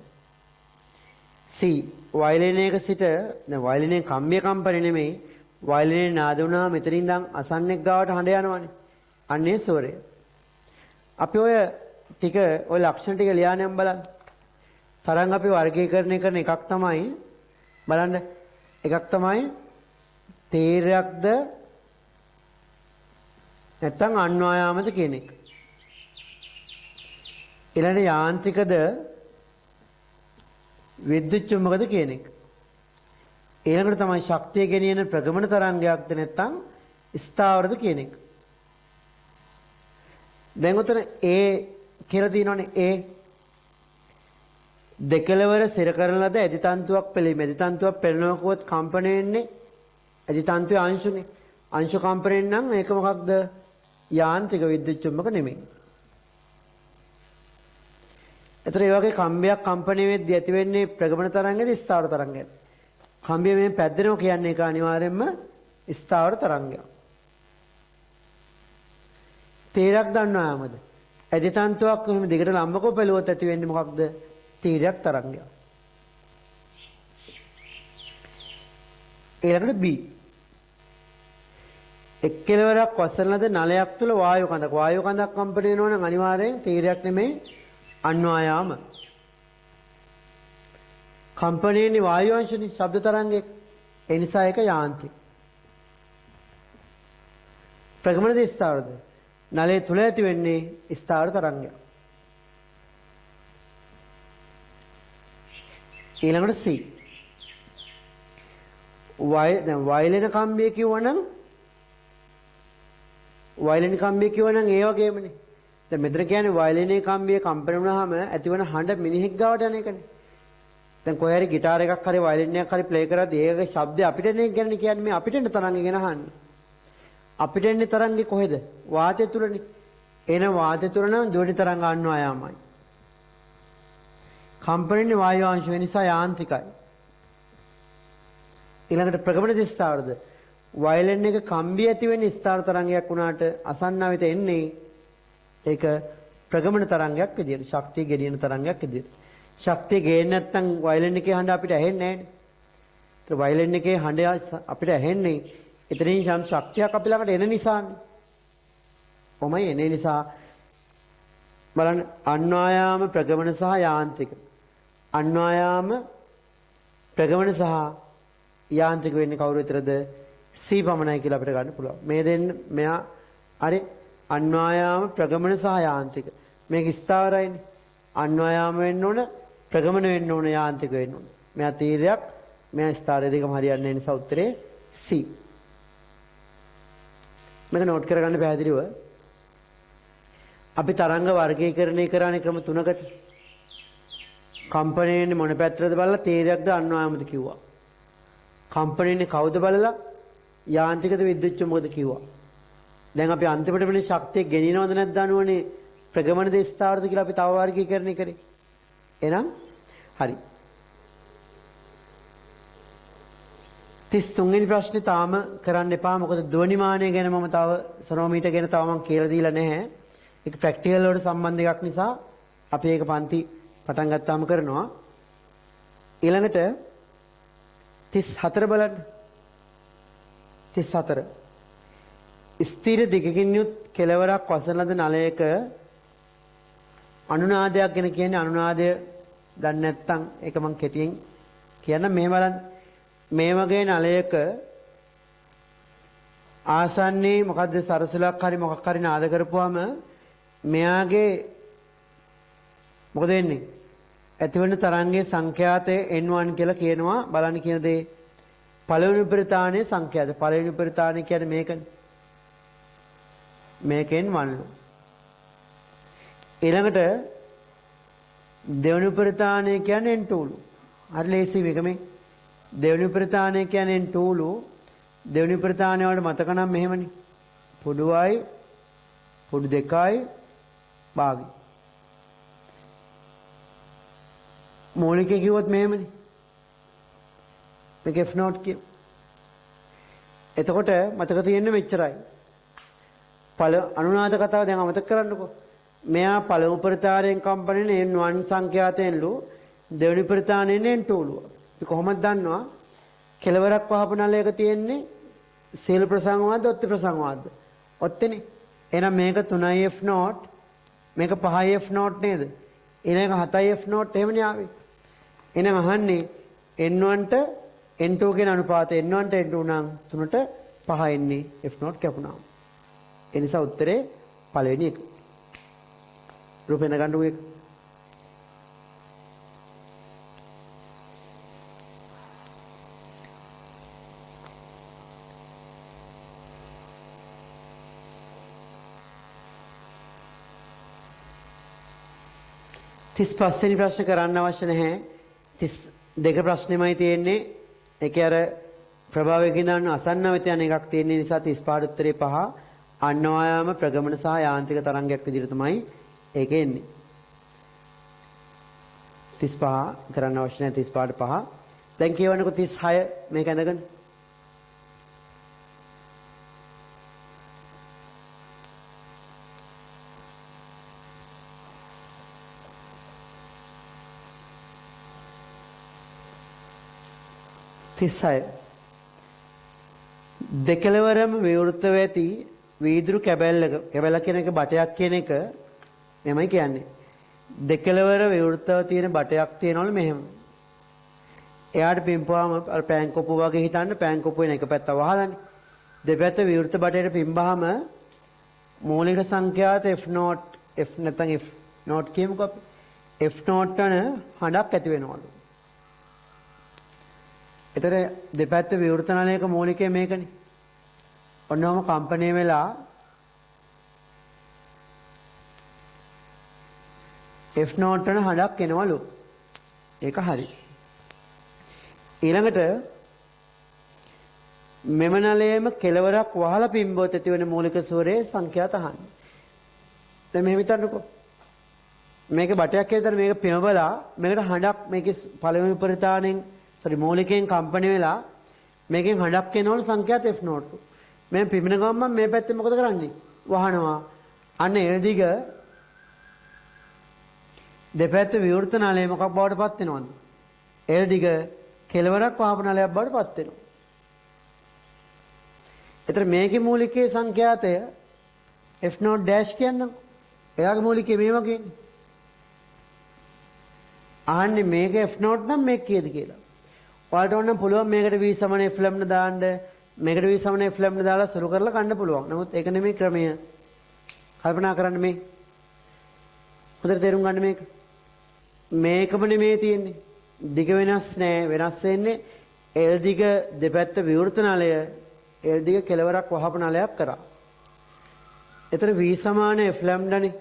C වයලිනයක සිට වයලිනයේ කම්බිය කම්පණය නෙමෙයි. වයලිනයේ නාද වුණා මෙතනින් ඉඳන් අසන්නෙක් ගාවට හඬ යනවනේ. අන්නේ ස්වරය. අපි ඔය ලක්ෂණ ටික ලියානම් බලන්න. තරංග අපි වර්ගීකරණය කරන එකක් තමයි බලන්න. එකක් තමයි තීරයක්ද නැත්නම් අන්වායාමද කියන එක. ඊළඟ යාන්ත්‍රිකද විද්‍යුත් චුම්බකද කියන එක. ඊළඟට තමයි ශක්තිය ගෙනියන ප්‍රගමන තරංගයක්ද නැත්නම් ස්ථාවරද කියන එක. දැන් උතන A කියලා තියෙනවනේ A දෙකලවර සිර කරන ලද ඇදි තන්තුවක් පෙළීම. ඇදි තන්තුවක් පෙළෙනවා කිව්වොත් කම්පණය වෙන්නේ ඇදි තන්තුවේ අංශුනේ. අංශු කම්පණයෙන් නම් මේක මොකක්ද? යාන්ත්‍රික විද්‍යුත් චුම්බක නෙමෙයි. ඒතර ඒ වගේ කම්බියක් කම්පණය වෙද්දී ඇති වෙන්නේ ප්‍රගමන තරංගයද ස්ථාවර තරංගයද? කම්බිය මේ පැද්දෙනවා කියන්නේ ඒක අනිවාර්යයෙන්ම ස්ථාවර තරංගයක්. තීරයක් දන්නවමද? ඇදි තන්තුවක් කොහොම දිගට ලම්බකෝ පෙළුවොත් ඇති වෙන්නේ මොකක්ද? තීරයක් තරංගයක්. ඊළඟට B. එක් කෙලවරක් වසන ලද නලයක් තුල වායු කඳක්. වායු කඳක් කම්පණය වෙනවා නම් අනිවාර්යෙන් තීරයක් නෙමෙයි අන්වායාම. කම්පණයේනේ වායු අංශනේ ශබ්ද තරංගයක. ඒ නිසා ඒක යාන්ත්‍රික. ප්‍රගමන ස්ථාවරද? නලයේ තුල ඇති වෙන්නේ ස්ථාවර තරංගයක්. ඊළඟට C. වයලින කම්බිය කිව්වනම් ඒ වගේමනේ. දැන් මෙතන කියන්නේ වයලිනේ කම්බිය කම්පන වුණාම ඇතිවන හඬ මිනිහෙක් ගාවට යන එකනේ. දැන් කොහේ හරි গিitar එකක් හරි වයලින් එකක් හරි ප්ලේ කරද්දී ඒකේ ශබ්දය අපිට නේ කියන්නේ මේ අපිට එන තරංගෙ ගැන අහන්නේ. අපිට එන්නේ තරංගේ කොහෙද? වාතය තුලනේ. එන වාතය තුල නම් ද්වනි තරංග අන්වායාමයි. කම්පණයනේ වායු අංශ වෙන නිසා යාන්ත්‍රිකයි. ඊළඟට ප්‍රගමන ස්ථාවරද? වයලින් එක කම්බිය ඇති වෙන ස්ථාවර තරංගයක් වුණාට අසන්නාවිත එන්නේ ඒක ප්‍රගමන තරංගයක් විදියට, ශක්තිය ගෙනියන තරංගයක් විදියට. ශක්තිය ගේන්නේ නැත්නම් වයලින් එකේ හඬ අපිට ඇහෙන්නේ නැහැනේ. ඒත් වයලින් එකේ හඬ අපිට ඇහෙන්නේ එතනින් ශක්තියක් අපි ළඟට එන නිසානේ. කොහොමයි එන්නේ නිසා බලන්න අන්වායාම ප්‍රගමන සහ යාන්ත්‍රික. අන්වායාම ප්‍රගමන සහ යාන්ත්‍රික වෙන්නේ කවුරු විතරද? C පමණයි කියලා අපිට ගන්න පුළුවන්. මේ දෙන්න මෙයා හරි අන්වායාම ප්‍රගමන සහ යාන්ත්‍රික. මේක ස්ථාවරයිනේ. අන්වායාම වෙන්න ඕන, ප්‍රගමන වෙන්න ඕන, යාන්ත්‍රික වෙන්න ඕන. මෙයා තීරයක්, මෙයා ස්ථාවරය දෙකම හරියන්නේ නැහැ නිසා උත්තරේ C. මේක නෝට් කරගන්න පැහැදිලිව. අපි තරංග වර්ගීකරණය කරන්නේ ක්‍රම තුනකට. කම්පණයේනේ මොන පැත්තටද බලලා තීරයක්ද අන්වායාමද කිව්වා. කම්පණයේනේ කවුද බලලා යාන්ත්‍රිකද විද්‍යුත් චුම්බකද කිව්වා. දැන් අපි අන්තිමට වෙන ශක්තිය ගෙනියනවද නැද්ද අනුවනේ ප්‍රගමනද ස්ථාවරද කියලා අපි තව වර්ගීකරණය කරේ. එහෙනම් හරි. 33 වෙනි ප්‍රශ්නේ තාම කරන්න එපා. මොකද ධ්වනිමානය ගැන මම තව සොනෝමීටර් ගැන තව මම කියලා දීලා නැහැ. ඒක ප්‍රැක්ටිකල් වලට සම්බන්ධ එකක් නිසා අපි ඒක පන්ති පටන් ගත්තාම කරනවා. ඊළඟට 34 බලන්න. 34. ස්ථිර දිගකින් යුත් කෙලවරක් වසන ලද නලයක අනුනාදයක් ගැන කියන්නේ අනුනාදය දන්නේ නැත්නම් ඒක මම කෙටියෙන් කියන්න මෙහෙම බලන්න. මේ වගේ නලයක ආසන්නයේ මොකද්ද සරසුලක් හරි මොකක් හරි නාද කරපුවාම මෙයාගේ මොකද වෙන්නේ? ඇතිවන තරංගයේ සංඛ්‍යාතය n1 කියලා කියනවා. බලන්න කියන දේ පළවෙනි උපරිතාණයේ සංඛ්‍යාතය. පළවෙනි උපරිතාණය කියන්නේ මේකනේ. මේකෙන් 1 ලු. ඊළඟට දෙවෙනි උපරිතාණය කියන්නේ n2 ලු. හරි ලේසි මේක මේ. දෙවෙනි උපරිතාණය කියන්නේ n2 ලු. දෙවෙනි උපරිතාණය වලට මතක නම් මෙහෙමනේ. පොඩුවයි පොඩු දෙකයි භාගය. මූලිකය කිව්වොත් මෙහෙමනේ. මේක F0 කියමු. එතකොට මතක තියෙන්නේ මෙච්චරයි. අනුනාද කතාව දැන් අමතක කරන්නකෝ. මෙයා පළමු උපරිතාණයෙන් කම්පණයෙන් n1 සංඛ්‍යාතයෙන් ලු දෙවෙනි උපරිතාණයෙන් n2 ලු. අපි කොහොමද දන්නවා? කෙලවරක් වහපු නලයක තියෙන්නේ සීල ප්‍රසංවාද ඔත්ති ප්‍රසංවාද. ඔත්තේනේ. එහෙනම් මේක 3යි F0 මේක 5යි F0 නේද? ඊළඟ 7යි F0 එහෙමනේ ආවේ. එහෙනම් අහන්නේ n1ට n2 කියන අනුපාතය n1ට n2 නම් 3ට 5 එන්නේ F0 කැපුණා. ඒ නිසා උත්තරේ පළවෙනි එක. රූපෙන් ගන්නු එක. තිස් පස්වෙනි ප්‍රශ්න කරන්න අවශ්‍ය නැහැ. 32 ප්‍රශ්නෙමයි තියෙන්නේ. ඒකේ අර ප්‍රභාවයෙන් ගන්න අසන්නවිත යන එකක් තියෙන නිසා 35 උත්තරේ 5 අන්වායාම ප්‍රගමන සහ යාන්ත්‍රික තරංගයක් විදිහට තමයි ඒකේ එන්නේ. 35 කරන්න අවශ්‍ය නැහැ 35ට 5. දැන් කියවන්නකො 36 මේක ඇඳගෙන. දෙකලවරම විවෘතව ඇති වීදුරු කැබැල්ල කියන එක බටයක් කියන එක මෙමය කියන්නේ. දෙකලවර විවෘතව තියෙන බටයක් තියෙනවලු මෙහෙම. එයාට පිම්පුවාම අර පෑන් කොපුව වගේ හිතන්න පෑන් කොපුවේ එක පැත්ත වහලානේ. දෙපැත්ත විවෘත බටේට පිම්බහම මූලික සංඛ්‍යාත F0 F නැත්නම් F0 කියමුකෝ අපි. F0 යන හඬක් ඇති වෙනවලු. එතන දෙපැත්ත විවෘත නලයක මූලිකය මේකනේ. ඔන්නෝම කම්පණය වෙලා F0 යන හඬක් එනවලු. ඒක හරි. ඊළඟට මෙම නලයේම කෙලවරක් වහලා පිම්බොත් ඇති වෙන මූලික ස්වරයේ සංඛ්‍යාත අහන්නේ. දැන් මෙහෙම හිතන්නකෝ. මේකේ බටයක් ඇවිත් මේක පිඹලා මේකට හඬක් මේකේ පළවෙනි උපරිතාණයෙන් මූලිකයෙන් කම්පණය වෙලා මේකෙන් හඬක් එනවලු සංඛ්‍යාත F0. මම පිඹින ගමන් මේ පැත්තේ මොකද කරන්නේ? වහනවා. අන්න ඒ දිග දෙපැත්ත විවෘත නලය මොකක් බවට පත් වෙනවද? ඒ දිග කෙලවරක් වහපු නලයක් බවට පත් වෙනවා. ඒතර මේකේ මූලිකයේ සංඛ්‍යාතය F0 ඩෑෂ් කියන්නම්. එයාගේ මූලිකය මේ වගේ. අහන්නේ මේක F0 නම් මේක කීයද කියලා. ඔයාලට ඕනම් පුළුවන් මේකට v සමාන f ලැම්ඩා දාන්න මේකට v සමාන f ලැම්ඩා දාලා සුළු කරලා ගන්න පුළුවන්. නමුත් ඒක නෙමෙයි ක්‍රමය. කල්පනා කරන්න මේ. හොඳට තේරුම් ගන්න මේක. මේකම නෙමෙයි තියෙන්නේ. දිග වෙනස් නෑ. වෙනස් වෙන්නේ L දිග දෙපැත්ත විවෘත නලය L දිග කෙලවරක් වහපු නලයක් කරා. එතන v සමාන f ලැම්ඩානේ.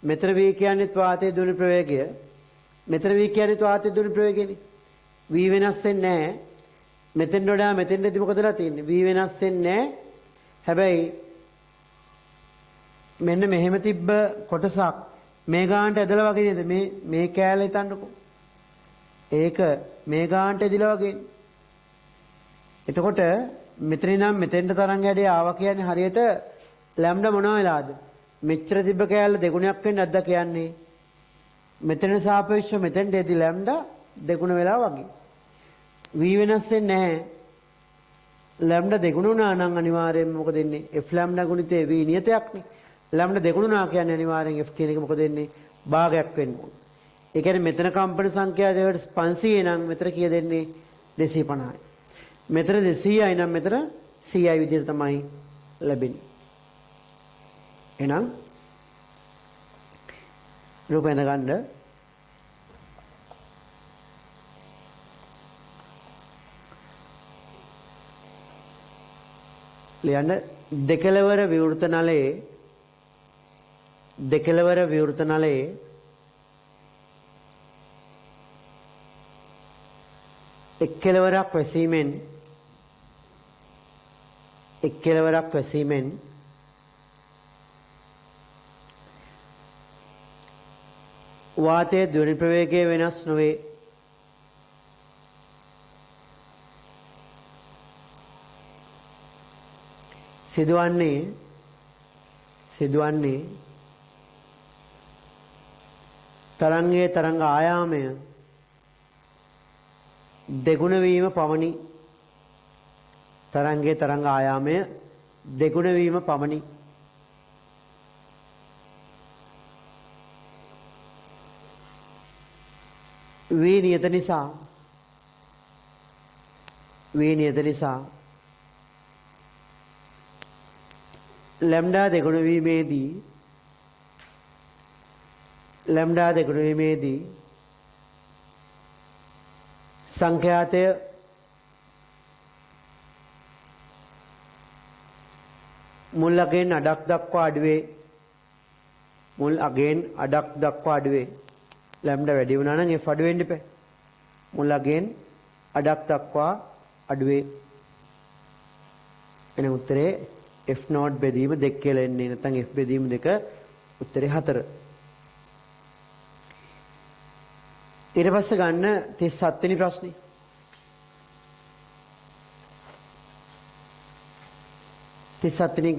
මෙතන v කියන්නේ වාතයේ දුරි ප්‍රවේගය. මෙතන v කියන්නේ වාතයේ දුරි ප්‍රවේගයනේ. v වෙනස් වෙන්නේ නැහැ. මෙතෙන් වඩා මෙතෙන්දී මොකදලා තියෙන්නේ? v වෙනස් වෙන්නේ නැහැ. හැබැයි මෙන්න මෙහෙම තිබ්බ කොටසක් මේ ගානට ඇදලා වගේ නේද? මේ කෑල්ල හිතන්නකෝ. ඒක මේ ගානට ඇදිලා වගේ. එතකොට මෙතන ඉඳන් මෙතෙන්ට තරංග හැඩය ආවා කියන්නේ හරියට ලැම්ඩා මොනවා වෙලාද? මෙච්චර තිබ්බ කෑල්ල දෙගුණයක් වෙන්නේ නැද්ද කියන්නේ? මෙතන සාපේක්ෂව මෙතෙන්ට ඇදි ලැම්ඩා දෙගුණ වෙලා වගේ. v වෙනස් වෙන්නේ නැහැ. ලැම්ඩා දෙගුණ වුණා නම් අනිවාර්යයෙන්ම මොකද වෙන්නේ? f ලැම්ඩා ගුණිතේ v නියතයක්නේ. ලැම්ඩා දෙගුණ වුණා කියන්නේ අනිවාර්යෙන් f කියන එක මොකද වෙන්නේ? භාගයක් වෙන්න ඕන. ඒ කියන්නේ මෙතන කම්පන සංඛ්‍යාව 500 නම් මෙතන කීය දෙන්නේ? 250යි. මෙතන 200යි නම් මෙතන 100යි විදිහට තමයි ලැබෙන්නේ. එහෙනම් රූප එන ගන්න ලියන්න දෙකලවර විවෘත නලයේ එක් කෙළවරක් වැසීමෙන් වාතයේ ධ්වනි ප්‍රවේගය වෙනස් නොවේ. සිදුවන්නේ තරංගයේ තරංග ආයාමය දෙගුණ වීම පමණි. තරංගයේ තරංග ආයාමය දෙගුණ වීම පමණි. වී නියත නිසා ලැම්ඩා දෙගුණ වීමේදී සංඛ්‍යාතය මුල් අගෙන් අඩක් දක්වා අඩුවේ. ලැම්ඩා වැඩි වුණා නම් F අඩු වෙන්න එපා. මුල් අගෙන් අඩක් දක්වා අඩුවේ. එන උත්තරේ F නෝට් බෙදීම 2 කියලා එන්නේ. නැත්නම් F බෙදීම 2 උත්තරේ 4. ඊට පස්සේ ගන්න 37 වෙනි ප්‍රශ්නේ.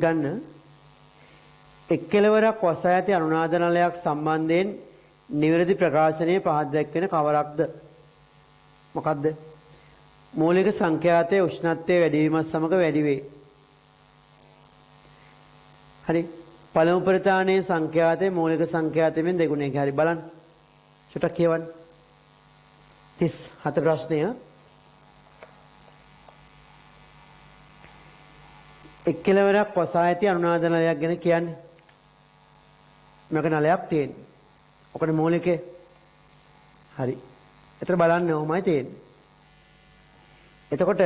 ගන්න එක් කෙළවරක් වසා ඇති අනුනාද නලයක් සම්බන්ධයෙන් නිවැරදි ප්‍රකාශනයේ පහත් දැක්වෙන කවරක්ද? මොකක්ද? මූලික සංඛ්‍යාතයේ උෂ්ණත්වයේ වැඩිවීමත් සමග වැඩි වේ. හරි. පළමු ප්‍රධානයේ සංඛ්‍යාතයේ මූලික සංඛ්‍යාතයෙන් දෙගුණයක. හරි බලන්න. චුට්ටක් කියවන්න. 37 ප්‍රශ්නය. එක් කෙළවරක් වසා ඇති අනුනාද නලයක් ගැන කියන්නේ. මේක නලයක් තියෙන්නේ. ඔකට මූලිකේ. හරි. එතන බලන්න ඕමයි තියෙන්නේ. එතකොට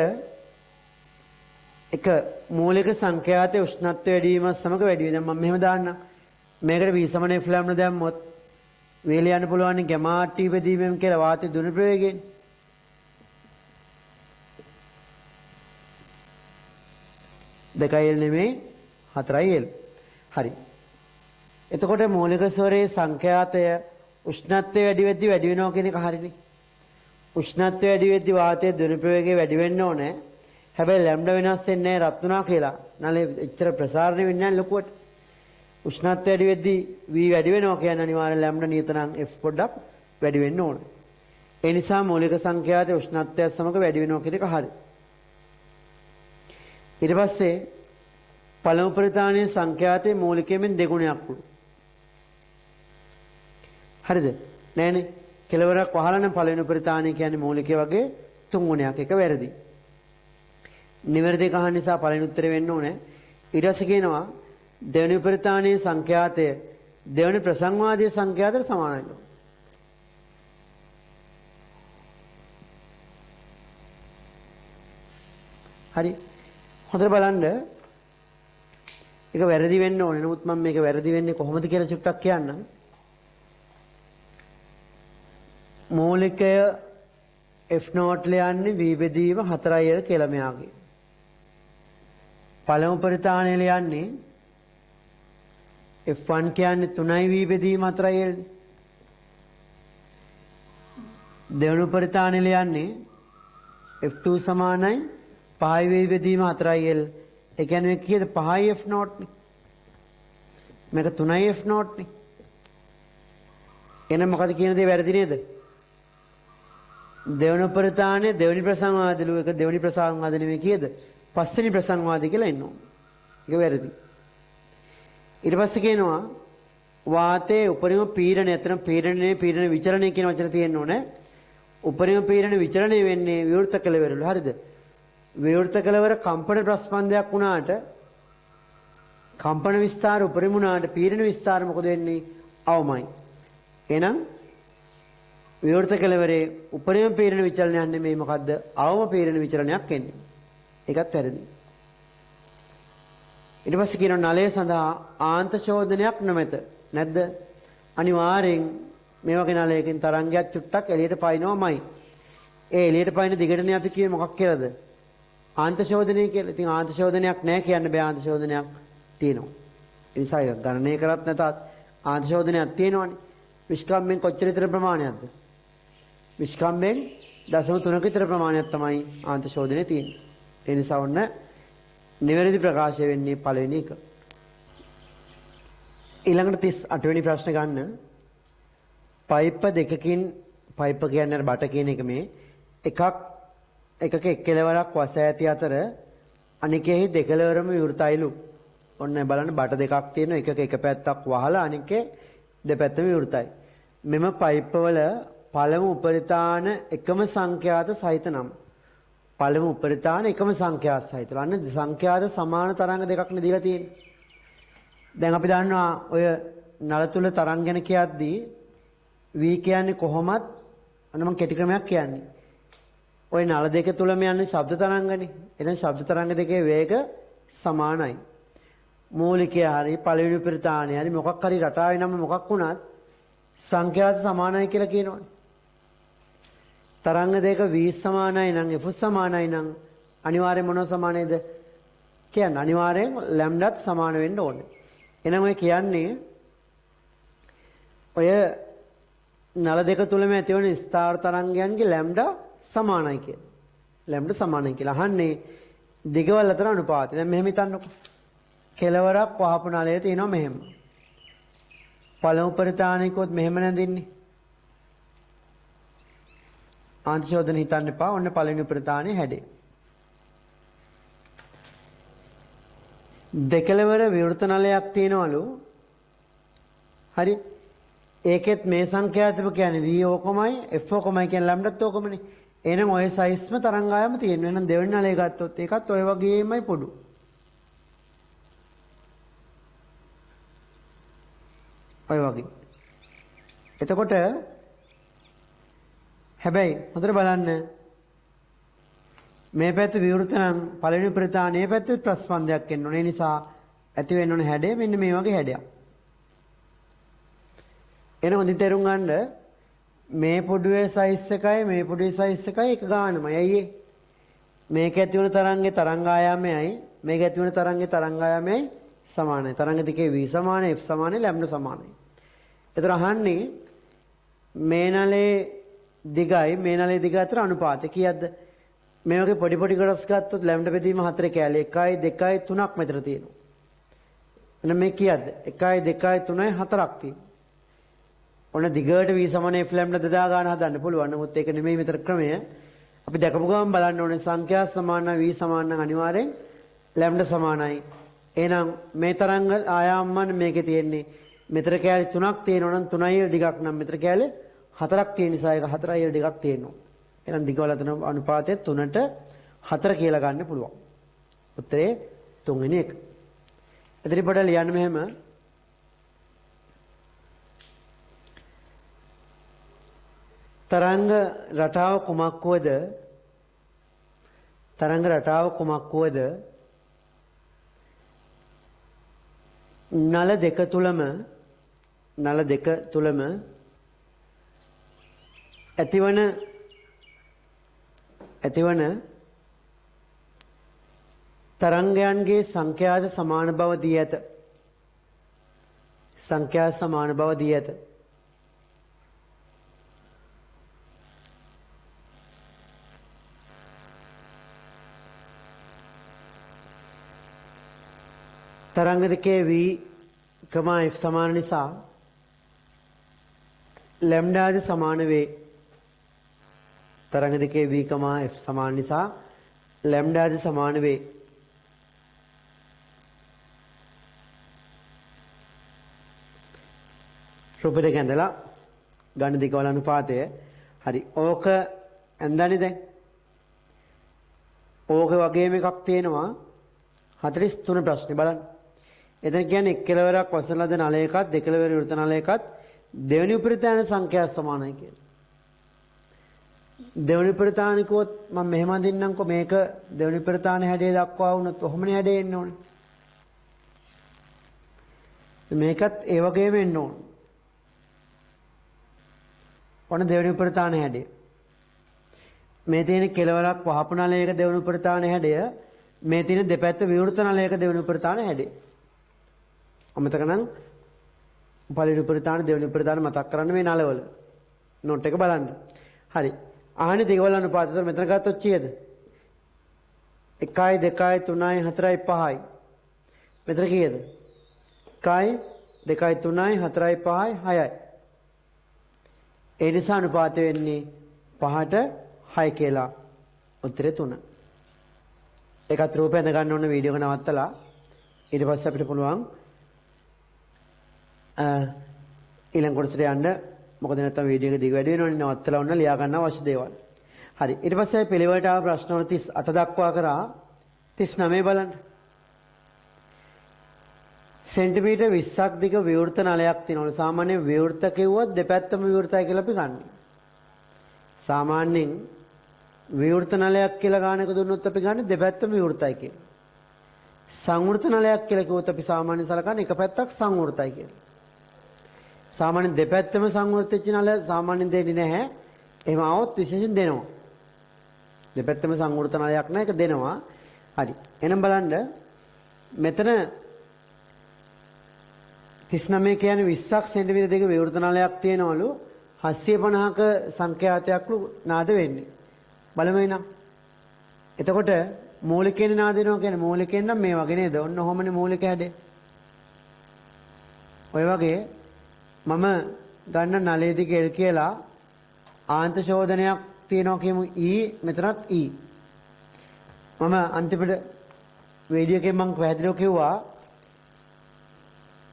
එක මූලික සංඛ්‍යාතයේ උෂ්ණත්වය වැඩි වීමත් සමග වැඩි වෙනවා. මම මෙහෙම දාන්නම්. මේකට V = F ලැම්ඩා දැම්මොත් වේල යන්න පුළුවන් ගැමා T බෙදීමෙන් කියලා වාතයේ ධ්වනි ප්‍රවේගයෙන්. දෙකයි L නෙමෙයි 4යි L. හරි. එතකොට මූලික ස්වරයේ සංඛ්‍යාතය උෂ්ණත්වය වැඩි වෙනවා කියන එක හරිනේ. උෂ්ණත්වය වැඩි වෙද්දී වාතයේ ධ්වනි ප්‍රවේගය වැඩි වෙන්න ඕනේ. හැබැයි ලැම්ඩා වෙනස් වෙන්නේ නැහැ රත් වුණා කියලා. නලේ එච්චර ප්‍රසාරණය වෙන්නේ නැහැ ලොකුවට. උෂ්ණත්වය වැඩි වෙද්දී V වැඩි වෙනවා කියන්නේ අනිවාර්යෙන් ලැම්ඩා නියත නම් F පොඩ්ඩක් වැඩි වෙන්න ඕනේ. ඒ නිසා මූලික සංඛ්‍යාතයේ උෂ්ණත්වය සමග වැඩි වෙනවා කියන එක හරි. ඊට පස්සේ පළමු ප්‍රධානයේ සංඛ්‍යාතයේ මූලිකයෙන් දෙගුණයක් වුණා. හරිද? නෑනේ. කෙලවරක් වහලා නම් පළවෙනි ප්‍රධානය කියන්නේ මූලිකයේ වගේ 3 ගුණයක්. එක වැරදි. නිවැරදි කහන නිසා පළවෙනි උත්තරේ වෙන්න ඕනේ. ඊට පස්සේ කියනවා දෙවෙනි ප්‍රධානයේ සංඛ්‍යාතය දෙවෙනි ප්‍රසංවාදීය සංඛ්‍යාතයට සමානයි. හරි. හොඳට බලන්න. ඒක වැරදි වෙන්න ඕනේ. නමුත් මම මේක වැරදි වෙන්නේ කොහොමද කියලා චුට්ටක් කියන්නම්. මූලිකය F නෝට් ලියන්නේ V බෙදීම 4යි කියලා මෙයාගේ. පළමු පරිතාණය ලියන්නේ F1 කියන්නේ 3යි V බෙදීම 4යි. දෙවනු පරිතාණය ලියන්නේ F2 සමානයි 5යි V බෙදීම 4යි. ඒ කියන්නේ මේක කීයද 5යි F නෝට් නේ. මේක 3යි F නෝට් නේ. එහෙනම් මොකද කියන දේ වැරදි නේද? දෙවන ප්‍රධානය දෙවනි ප්‍රසංවාදලු එක දෙවනි ප්‍රසංවාද නෙමෙයි කීයද? පස්වෙනි ප්‍රසංවාදය කියලා එනවා. ඒක වැරදි. ඊට පස්සේ කියනවා වාතයේ උපරිම පීඩනය අතර පීඩන විචලනය කියන වචන තියෙන්න ඕනේ. උපරිම පීඩන විචලනය වෙන්නේ විවෘත කෙළවරවල. හරිද? විවෘත කෙළවර කම්පන ප්‍රස්පන්දයක් වුණාට කම්පන විස්තාර උපරිම වුණාට පීඩන විස්තාර මොකද වෙන්නේ? අවමයි. එහෙනම් විවෘත කෙළවරේ උපරිම පීඩන විචලනයක් නෙමෙයි මොකද්ද? අවම පීඩන විචලනයක් එන්නේ. ඒකත් වැරදි. ඊට පස්සේ කියනවා නලය සඳහා ආන්ත ශෝධනයක් නොමැත. නැද්ද? අනිවාර්යෙන් මේ වගේ නලයකින් තරංගයක් චුට්ටක් එළියට පයින්නවමයි. ඒ එළියට පයින්න දිගටනේ අපි කියේ මොකක් කියලාද? ආන්ත ශෝධනය කියලා. ඉතින් ආන්ත ශෝධනයක් නැහැ කියන්න බෑ. ආන්ත ශෝධනයක් තියෙනවා. ඒ නිසා ඒක ගණනය කරත් නැතත් ආන්ත ශෝධනයක් තියෙනවනේ. විස්කම්බෙන් කොච්චර විතර ප්‍රමාණයක්ද? විස්කම්බෙන් 0.3 විතර ප්‍රමාණයක් තමයි ආන්ත ශෝධනයේ තියෙන්නේ. ඒ නිසා ඔන්න නිවැරදි ප්‍රකාශය වෙන්නේ පළවෙනි එක. ඊළඟට 38 වෙනි ප්‍රශ්න ගන්න. පයිප් දෙකකින් පයිප් කියන්නේ අර බට කියන එක මේ එකක එක් කෙළවරක් වස ඇති අතර අනිකෙහි දෙකලවරම විවෘතයිලු. ඔන්න බලන්න බට දෙකක් තියෙනවා. එකක එක පැත්තක් වහලා අනිකේ දෙපැත්තම විවෘතයි. මෙම පයිප් වල පළමු උපරිතාන එකම සංඛ්‍යාත සහිත නම්. පළමු උපරිතාන එකම සංඛ්‍යාත සහිත. අන්න සංඛ්‍යාත සමාන තරංග දෙකක් නේ දීලා තියෙන්නේ. දැන් අපි දන්නවා ඔය නල තුල තරංග ගැන කියද්දී v කියන්නේ කොහොමත් අන්න මම කෙටි ක්‍රමයක් කියන්නේ. ওই නල දෙක තුලම යන්නේ ශබ්ද තරංගනේ. එහෙනම් ශබ්ද තරංග දෙකේ වේග සමානයි. මූලිකය හරි පළවෙනි උපරිතාණය හරි මොකක් හරි රටාවේ නම මොකක් වුණත් සංඛ්‍යාත සමානයි කියලා කියනවනේ. තරංග දෙක v සමානයි නම් f සමානයි නම් අනිවාර්යෙන් මොනව සමානයිද? කියන්නේ අනිවාර්යෙන් ලැම්ඩාත් සමාන වෙන්න ඕනේ. එහෙනම් ඔය කියන්නේ ඔය නල දෙක තුලම ඇතිවන ස්ථාවර තරංගයන්ගේ ලැම්ඩා සමානයි කියලා. ලැම්ඩා සමානයි කියලා අහන්නේ දිගවල අතර අනුපාතය. දැන් මෙහෙම හිතන්නකෝ. කෙලවරක් වහපු නලය තියෙනවා මෙහෙම. පළමු පරිතාණිකොත් මෙහෙම නැදින්නේ. ආන්ත ශෝධන හිතන්න එපා. ඔන්න පළවෙනි පරිතාණේ හැඩේ. දෙකලවර විවෘත නලයක් තියෙනවලු. හරි. ඒකෙත් මේ සංඛ්‍යාතම කියන්නේ v ඕකමයි f ඕකමයි කියන ලැම්ඩාත් ඕකමනේ. එහෙනම් ඔය සයිස්ම තරංගායම තියෙනවා. එහෙනම් දෙවෙනි නලය ගත්තොත් ඒකත් ඔය වගේමයි පොඩු. ඔය වගේ. එතකොට හැබැයි හොඳට බලන්න මේ පැත්ත විවෘත නම් පළවෙනි ප්‍රධානයේ පැත්තේ ප්‍රස්පන්දයක් එන්න ඕනේ. ඒ නිසා ඇති වෙන්න ඕනේ හැඩය මෙන්න මේ වගේ හැඩයක්. එන හොඳින් තේරුම් ගන්න මේ පොඩුවේ සයිස් එකයි මේ පොඩුවේ සයිස් එකයි එක ගානමයි. ඇයි ඒ? මේක ඇති වෙන තරංගේ තරංග ආයාමයයි මේක ඇති වෙන තරංගේ තරංග ආයාමයයි සමානයි. තරංග දෙකේ v සමානයි f සමානයි ලැම්ඩා සමානයි. ඒතර අහන්නේ මේ නලේ දිගයි මේ නලේ දිග අතර අනුපාතය කීයක්ද? මේ වගේ පොඩි පොඩි කොටස් ගත්තොත් ලැම්ඩා බෙදීම 4 කැලේ 1 2 3ක් මෙතන තියෙනවා. එහෙනම් මේ කීයක්ද? 1 2 3 4ක් තියෙනවා. ඔන්න දිගට v සමාන f ලැම්ඩා දදා ගන්න හදන්න පුළුවන්. නමුත් ඒක නෙමෙයි මෙතන ක්‍රමය. අපි දැකපු ගමන් බලන්න ඕනේ සංඛ්‍යා සමාන v සමාන නම් අනිවාර්යෙන් ලැම්ඩා සමානයි. එහෙනම් මේ තරංග ආයාමයන් මේකේ තියෙන්නේ මෙතර කැලේ 3ක් තියෙනවා නම් 3යි දිගක් නම් මෙතර කැලේ 4ක් තියෙන නිසා ඒක 4යි දිගක් තියෙනවා. එහෙනම් දිගවල අතර අනුපාතය 3ට 4 කියලා ගන්න පුළුවන්. උත්තරේ 3 වෙනි එක. එතන පොඩ්ඩක් ලියන්න මෙහෙම. තරංග රටාව කුමක් වුවද තරංග රටාව කුමක් වුවද නල දෙක තුලම ඇතිවන තරංගයන්ගේ සංඛ්‍යාත සමාන බව දී ඇත. සංඛ්‍යාත සමාන බව දී ඇත. තරංග දෙකේ v, f සමාන නිසා ලැම්ඩාද සමාන වේ. තරංග දෙකේ v, f සමාන නිසා ලැම්ඩාද සමාන වේ. රූප දෙක ඇඳලා ගන්න දිගවල අනුපාතය. හරි. ඕක ඇඳන්නේ දැන්. ඕක වගේම එකක් තියෙනවා 43 ප්‍රශ්නේ බලන්න. එතන කියන්නේ එක් කෙලවරක් වසන ලද නලයකත් දෙකලවර විවෘත නලයකත් දෙවෙනි උපරිතාන සංඛ්‍යාව සමානයි කියලා. දෙවෙනි උපරිතානිකෝත් මම මෙහෙම අඳින්නම්කෝ මේක දෙවෙනි උපරිතාන හැඩය දක්වා වුණොත් ඔහොමනේ හැඩය එන්න ඕනේ. මේකත් ඒ වගේම එන්න ඕන. ඔන්න දෙවෙනි උපරිතාන හැඩය. මේ තියෙන කෙලවරක් වහපු නලයක දෙවෙනි උපරිතාන හැඩය. මේ තියෙන දෙපැත්ත විවෘත නලයක දෙවෙනි උපරිතාන හැඩය. අමතක නම් පළවෙනි උපරිතාන දෙවෙනි උපරිතාන මතක් කරන්න මේ නලවල. නෝට් එක බලන්න. හරි. ආහනේ දිගවල අනුපාතය. මෙතන ගත්තොත් කීයද? 1යි 2යි 3යි 4යි 5යි. මෙතන කීයද? 1යි 2යි 3යි 4යි 5යි 6යි. ඒ නිසා අනුපාතය වෙන්නේ 5ට 6 කියලා. උත්තරේ 3. ඒකත් රූපය ඇඳ ගන්න ඕන වීඩියෝ එක නවත්තලා ඊට පස්සේ අපිට පුළුවන් ඊළඟ කොටසට යන්න. මොකද නැත්තම් වීඩියෝ එක දිග වැඩි වෙනවනේ. නවත්තලා ඔන්න ලියා ගන්න අවශ්‍ය දේවල්. හරි. ඊට පස්සේ පිළිවෙලට ආව ප්‍රශ්න වල 38 දක්වා කරා 39 බලන්න. සෙන්ටිමීටර් 20ක් දිග විවෘත නලයක් තියෙනවලු. සාමාන්‍යයෙන් විවෘත කිව්වොත් දෙපැත්තම විවෘතයි කියලා අපි ගන්නවා. සාමාන්‍යයෙන් විවෘත නලයක් කියලා ගානක දුන්නොත් අපි ගන්න දෙපැත්තම විවෘතයි කියලා. සංවෘත නලයක් කියලා කිව්වොත් අපි සාමාන්‍යයෙන් සලකන්නේ එක පැත්තක් සංවෘතයි කියලා. සාමාන්‍යයෙන් දෙපැත්තම සංවෘත වෙච්ච නල සාමාන්‍යයෙන් දෙන්නේ නැහැ. එහෙම આવොත් විශේෂයෙන් දෙනවා. දෙපැත්තම සංවෘත නලයක් නැහැ ඒක දෙනවා. හරි. එහෙනම් බලන්න මෙතන 39 කියන්නේ 20ක් සෙන්ටිමීටර දෙක විවෘත නලයක් තියෙනවලු 750ක සංඛ්‍යාතයක්ලු නාද වෙන්නේ. බලමු එනම්. එතකොට මූලිකේන නාද වෙනවා කියන්නේ මූලිකෙන් නම් මේ වගේ නේද? ඔන්න ඔහොමනේ මූලික හැඩය. ඔය වගේ මම ගන්න නලයේ දිග L කියලා ආන්ත ශෝධනයක් තියෙනවා කියමු E මෙතනත් E. මම අන්තිමට වීඩියෝ එකෙන් මම පැහැදිලිව කිව්වා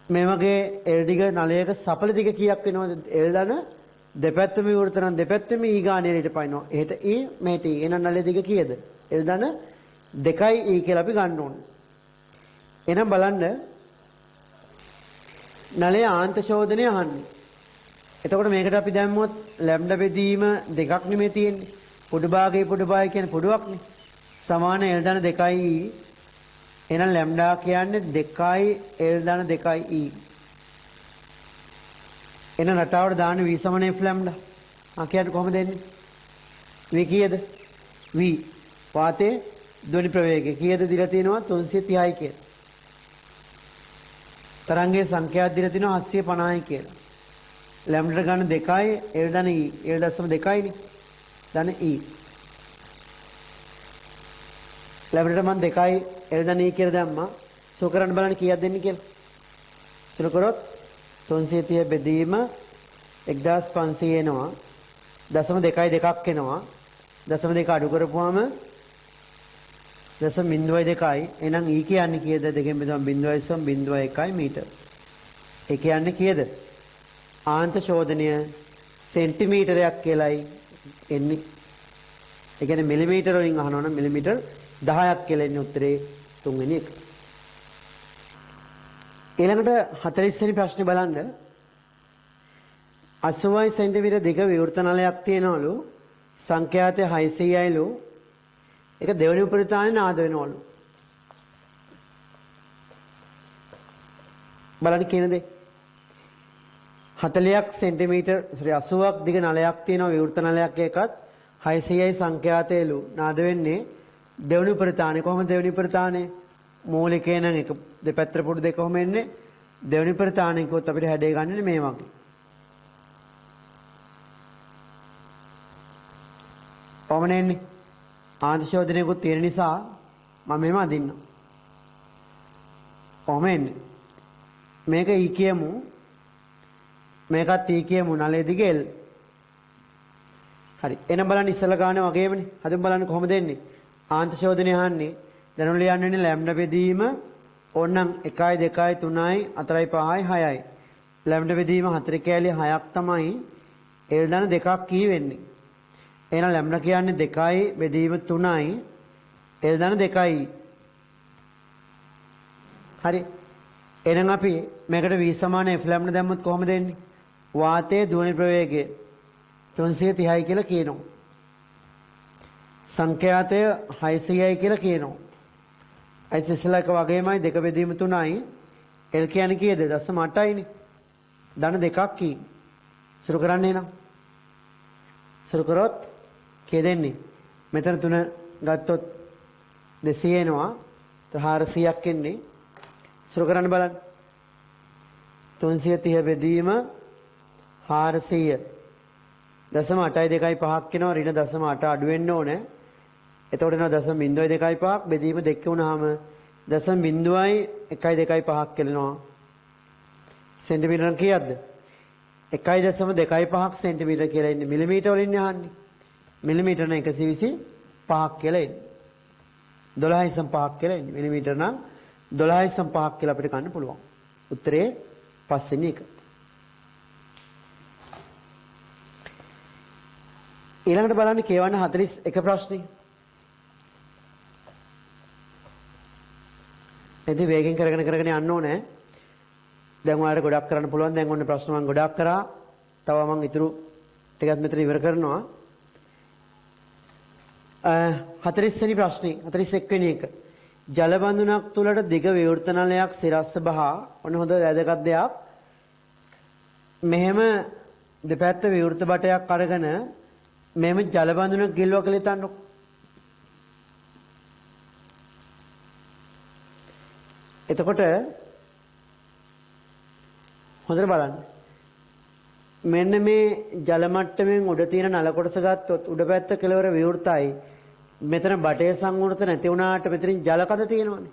මේ වගේ L දිග නලයක සපල දිග කීයක් වෙනවද? L දන දෙපැත්තම විවෘත නම් දෙපැත්තම E ගානේ ඊට පයින්නවා. එහෙට E මෙහෙට E. එහෙනම් නලයේ දිග කීයද? L දන 2යි E කියලා අපි ගන්න ඕනේ. එහෙනම් බලන්න නලයේ ආන්ත ශෝධනය අහන්නේ. එතකොට මේකට අපි දැම්මොත් ලැම්ඩා බෙදීම දෙකක් නෙමෙයි තියෙන්නේ. පොඩු භාගයේ පොඩු භාගය කියන්නේ පොඩුවක්නේ. සමාන L දන 2යි E. එහෙනම් ලැම්ඩා කියන්නේ 2යි L දන 2යි E. එහෙනම් රටාවට දාන්න V සමාන F ලැම්ඩා. කියන්නේ කොහොමද එන්නේ? V කීයද? V වාතයේ ධ්වනි ප්‍රවේගය කීයද දීලා තියෙනවා? 330යි කියලා. තරංගයේ සංඛ්‍යාවක් දීලා තිනවා 750යි කියලා. ලැම්ඩා ගන්න 2යි L දන E. L දශම 2යිනේ. දන E. ලැම්ඩාට මම 2යි L දන E කියලා දැම්මා. සෝ කරන්න බලන්න කීයක් දෙන්නේ කියලා. සුළු කරොත් 330 බෙදීම 1500 එනවා. දශම 2යි 2ක් එනවා. දශම 2 අඩු කරපුවාම දශම 0.2යි. එහෙනම් E කියන්නේ කීයද? දෙකෙන් බෙදුවම 0.1 මීටර. ඒ කියන්නේ කීයද? ආන්ත ශෝධනය සෙන්ටිමීටරයක් කියලායි එන්නේ. ඒ කියන්නේ මිලිමීටර වලින් අහනවා නම් මිලිමීටර 10ක් කියලා එන්නේ උත්තරේ තුන්වෙනි එක. ඊළඟට 40 වෙනි ප්‍රශ්නේ බලන්න. 80 සෙන්ටිමීටර දිග විවෘත නලයක් තියෙනවලු. සංඛ්‍යාතය 600යිලු. ඒක දෙවෙනි උපරිතානේ නාද වෙනවලු. බලන්න කියන දේ. 40ක් සෙන්ටිමීටර 80ක් දිග නලයක් තියෙනවා විවෘත නලයක් එකත් 600යි සංඛ්‍යාතයලු නාද වෙන්නේ දෙවෙනි උපරිතානේ. කොහොමද දෙවෙනි උපරිතානේ? මූලිකේ නම් එක දෙපැත්තට පොඩු දෙක කොහොම එන්නේ? දෙවෙනි උපරිතානේ කිව්වොත් අපිට හැඩය ගන්නේ මේ වගේ. කොහොමද එන්නේ? ආන්ත ශෝධනයකුත් තියෙන නිසා මම මෙහෙම අදින්නම්. කොහොම එන්නේ? මේක E කියමු. මේකත් E කියමු නලයේ දිග L. හරි. එනම් බලන්න ඉස්සලා ගන්න වගේමනේ. හදින් බලන්න කොහොමද එන්නේ? ආන්ත ශෝධනය අහන්නේ දැනුම් ලියන්නේ ලැම්ඩා බෙදීම ඕනනම් 1යි 2යි 3යි 4යි 5යි 6යි. ලැම්ඩා බෙදීම 4 කැලේ 6ක් තමයි L දන දෙකක් කී වෙන්නේ. එහෙනම් ලැම්ඩා කියන්නේ 2යි බෙදීම 3යි L දන 2යි. හරි. එහෙනම් අපි මේකට V සමාන F ලැම්ඩා දැම්මොත් කොහොමද එන්නේ? වාතයේ ධ්වනි ප්‍රවේගය 330යි කියලා කියනවා. සංඛ්‍යාතය 600යි කියලා කියනවා. අයිතිසලක වගේමයි 2 බෙදීම 3යි L කියන්නේ කීයද? 0.8යිනේ. ධන දෙකක් කී. සුරු කරන්නේ නම්. සුරු කරොත් කී දෙන්නේ? මෙතන 3 ගත්තොත් 200 එනවා. 400ක් එන්නේ. සුරු කරන්න බලන්න. 330 බෙදීම 400. 0.825ක් එනවා. ඍණ 0.8 අඩු වෙන්න ඕනේ. එතකොට එනවා 0.025ක් බෙදීම 2 වුණාම 0.125ක් කෙලනවා. සෙන්ටිමීටරන් කීයක්ද? 1.25ක් සෙන්ටිමීටර කියලා ඉන්නේ. මිලිමීටර වලින් යහන්නේ. මිලිමීටර නම් 125ක් කියලා ඉන්නේ. 12.5ක් කියලා ඉන්නේ. මිලිමීටර නම් 12.5ක් කියලා අපිට ගන්න පුළුවන්. උත්තරේ 5 වෙනි එක. ඊළඟට බලන්න කියවන්න 41 ප්‍රශ්නේ. ඉතින් වේගෙන් කරගෙන යන්න ඕනේ. දැන් ඔයාලට ගොඩක් කරන්න පුළුවන්. දැන් ඔන්න ප්‍රශ්න මම ගොඩක් කරා. තව මම ඉතුරු ටිකත් මෙතන ඉවර කරනවා. 40 වෙනි ප්‍රශ්නේ 41 වෙනි එක. ජල බඳුනක් තුලට දිග විවෘත නලයක් සිරස්ස බහා ඔන්න හොඳ වැදගත් දෙයක්. මෙහෙම දෙපැත්ත විවෘත බටයක් අරගෙන මෙහෙම ජල බඳුනක් ගිල්ලුවා කියලා හිතන්නකො. එතකොට හොඳට බලන්න. මෙන්න මේ ජල මට්ටමින් උඩ තියෙන නල කොටස ගත්තොත් උඩ පැත්ත කෙළවර විවෘතයි. මෙතන බටේ සංවෘත නැති වුණාට මෙතනින් ජල කඳ තියෙනවනේ.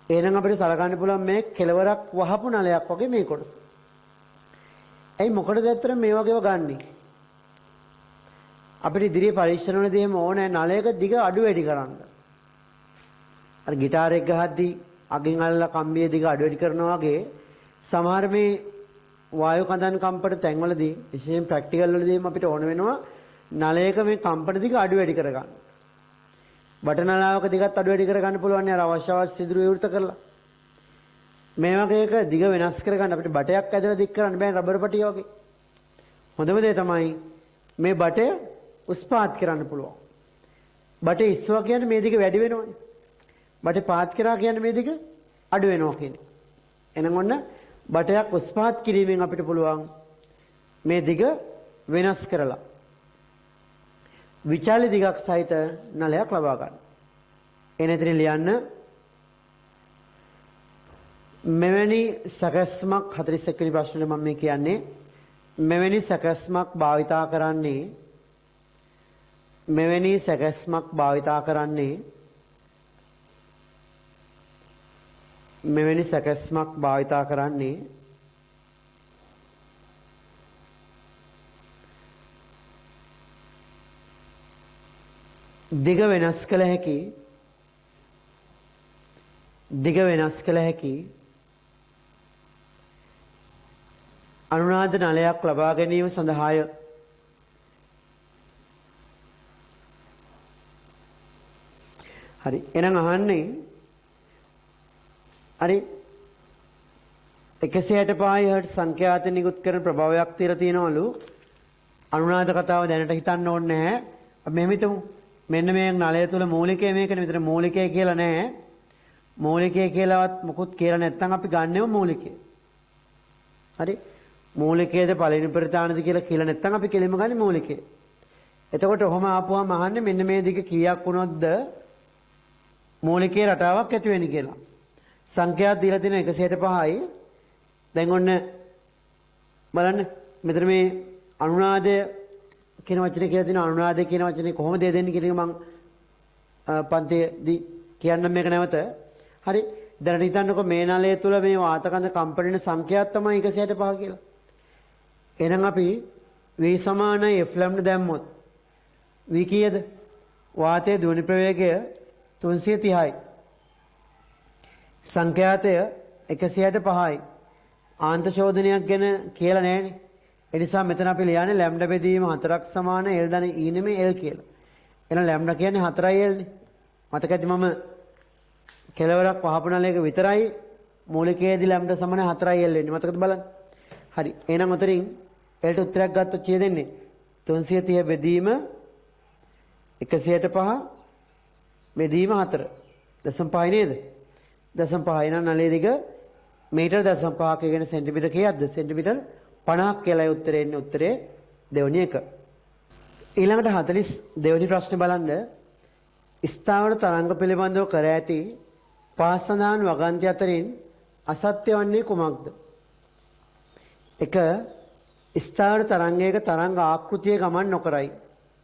එහෙනම් අපිට සලකන්න පුළුවන් මේ කෙළවරක් වහපු නලයක් වගේ මේ කොටස. ඇයි මොකටද ඇත්තට මේ වගේව ගන්නෙ? අපිට ඉදිරියේ පරීක්ෂණ වලදී එහෙම ඕනේ නලයක දිග අඩු වැඩි කරන්න. අර গিitar එක ගහද්දී අගින් අල්ලලා කම්බියේ දිග අඩු වැඩි කරනවා වගේ සමහර මේ වායු කඳන් කම්පන තැන්වලදී විශේෂයෙන් ප්‍රැක්ටිකල් වලදීම අපිට ඕන වෙනවා නලයක මේ කම්පන දිග අඩු වැඩි කරගන්න. බට නලාවක දිගත් අඩු වැඩි කරගන්න පුළුවන් නේ අර අවශ්‍ය සිදුරු විවෘත කරලා. මේ වගේ එක දිග වෙනස් කරගන්න අපිට බටයක් ඇදලා දික් කරන්න බෑ රබර් පටිය වගේ. හොඳම දේ තමයි මේ බටය උස් පාත් කරන්න පුළුවන්. බටේ ඉස්සුවා කියන්නේ මේ දිග වැඩි වෙනවනේ. බටේ පාත් කරා කියන්නේ මේ දිග අඩු වෙනවා කියන්නේ. එහෙනම් ඔන්න බටයක් උස් පහත් කිරීමෙන් අපිට පුළුවන් මේ දිග වෙනස් කරලා විචාලි දිගක් සහිත නලයක් ලබා ගන්න. එනතර ලියන්න මෙවැනි සැකස්මක් 41 වෙනි ප්‍රශ්නෙට මම මේ කියන්නේ මෙවැනි සැකස්මක් භාවිතා කරන්නේ මෙවැනි සැකස්මක් භාවිතා කරන්නේ මෙවැනි සැකස්මක් භාවිතා කරන්නේ දිග වෙනස් කළ හැකි අනුනාද නලයක් ලබා ගැනීම සඳහාය. හරි එහෙනම් අහන්නේ හරි 165 හර්ට්ස් සංඛ්‍යාතයෙන් නිකුත් කරන ප්‍රභාවයක් තියලා තියෙනවලු. අනුනාද කතාව දැනට හිතන්න ඕනේ නැහැ. අපි මෙහෙම හිතමු. මෙන්න මේ නලය තුල මූලිකය මේකනේ. මෙතන මූලිකය කියලා නැහැ. මූලිකය කියලාවත් මොකුත් කියලා නැත්නම් අපි ගන්නෙම මූලිකය. හරි. මූලිකයේද පළවෙනි ප්‍රධානද කියලා නැත්නම් අපි කෙලින්ම ගන්නේ මූලිකය. එතකොට ඔහොම ආපුවාම අහන්නේ මෙන්න මේ දිග කීයක් වුණොත්ද මූලිකයේ රටාවක් ඇති වෙන්නේ කියලා. සංඛ්‍යා දීලා තියෙන 165යි. දැන් ඔන්න බලන්න මෙතන මේ අනුනාදය කියන වචනේ කියලා තියෙන අනුනාදය කියන වචනේ කොහොමද දෙන්නේ කියන එක මම පන්තියේදී කියන්නම් මේක නැවත. හරි. දැන් හිතන්නකෝ මේ නලය තුල මේ වාතකඳ කම්පන සංඛ්‍යාවක් තමයි 165 කියලා. එහෙනම් අපි V සමානයි F ලැම්ඩා දැම්මොත් V කීයද? වාතයේ ධ්වනි ප්‍රවේගය 330යි. සංඛ්‍යාතය 165යි. ආන්ත ශෝධනයක් ගැන කියලා නැහැනේ. ඒ නිසා මෙතන අපි ලියන්නේ ලැම්ඩා බෙදීම 4ක් සමාන L දන E නෙමෙයි L කියලා. එහෙනම් ලැම්ඩා කියන්නේ 4යි L නේ. මතකද මම කෙලවරක් වහපු නලයක විතරයි මූලිකයේදී ලැම්ඩා සමාන 4යි L වෙන්නේ. මතකද බලන්න. හරි. එහෙනම් උතරින් L ට උත්තරයක් ගත්තොත් කීය දෙන්නේ? 330 බෙදීම 165 බෙදීම 4. 0.5 නේද? 0.5 නම් නලයේ දිග මීටර් 0.5 කියන්නේ සෙන්ටිමීටර් කීයක්ද? සෙන්ටිමීටර් 50ක් කියලායි උත්තරේ එන්නේ. උත්තරේ දෙවෙනි එක. ඊළඟට 42 වෙනි ප්‍රශ්නේ බලන්න. ස්ථාවර තරංග පිළිබඳව කර ඇති පහත් සඳහන් වගන්ති අතරින් අසත්‍ය වන්නේ කුමක්ද? 1. ස්ථාවර තරංගයක තරංග ආකෘතිය ගමන් නොකරයි.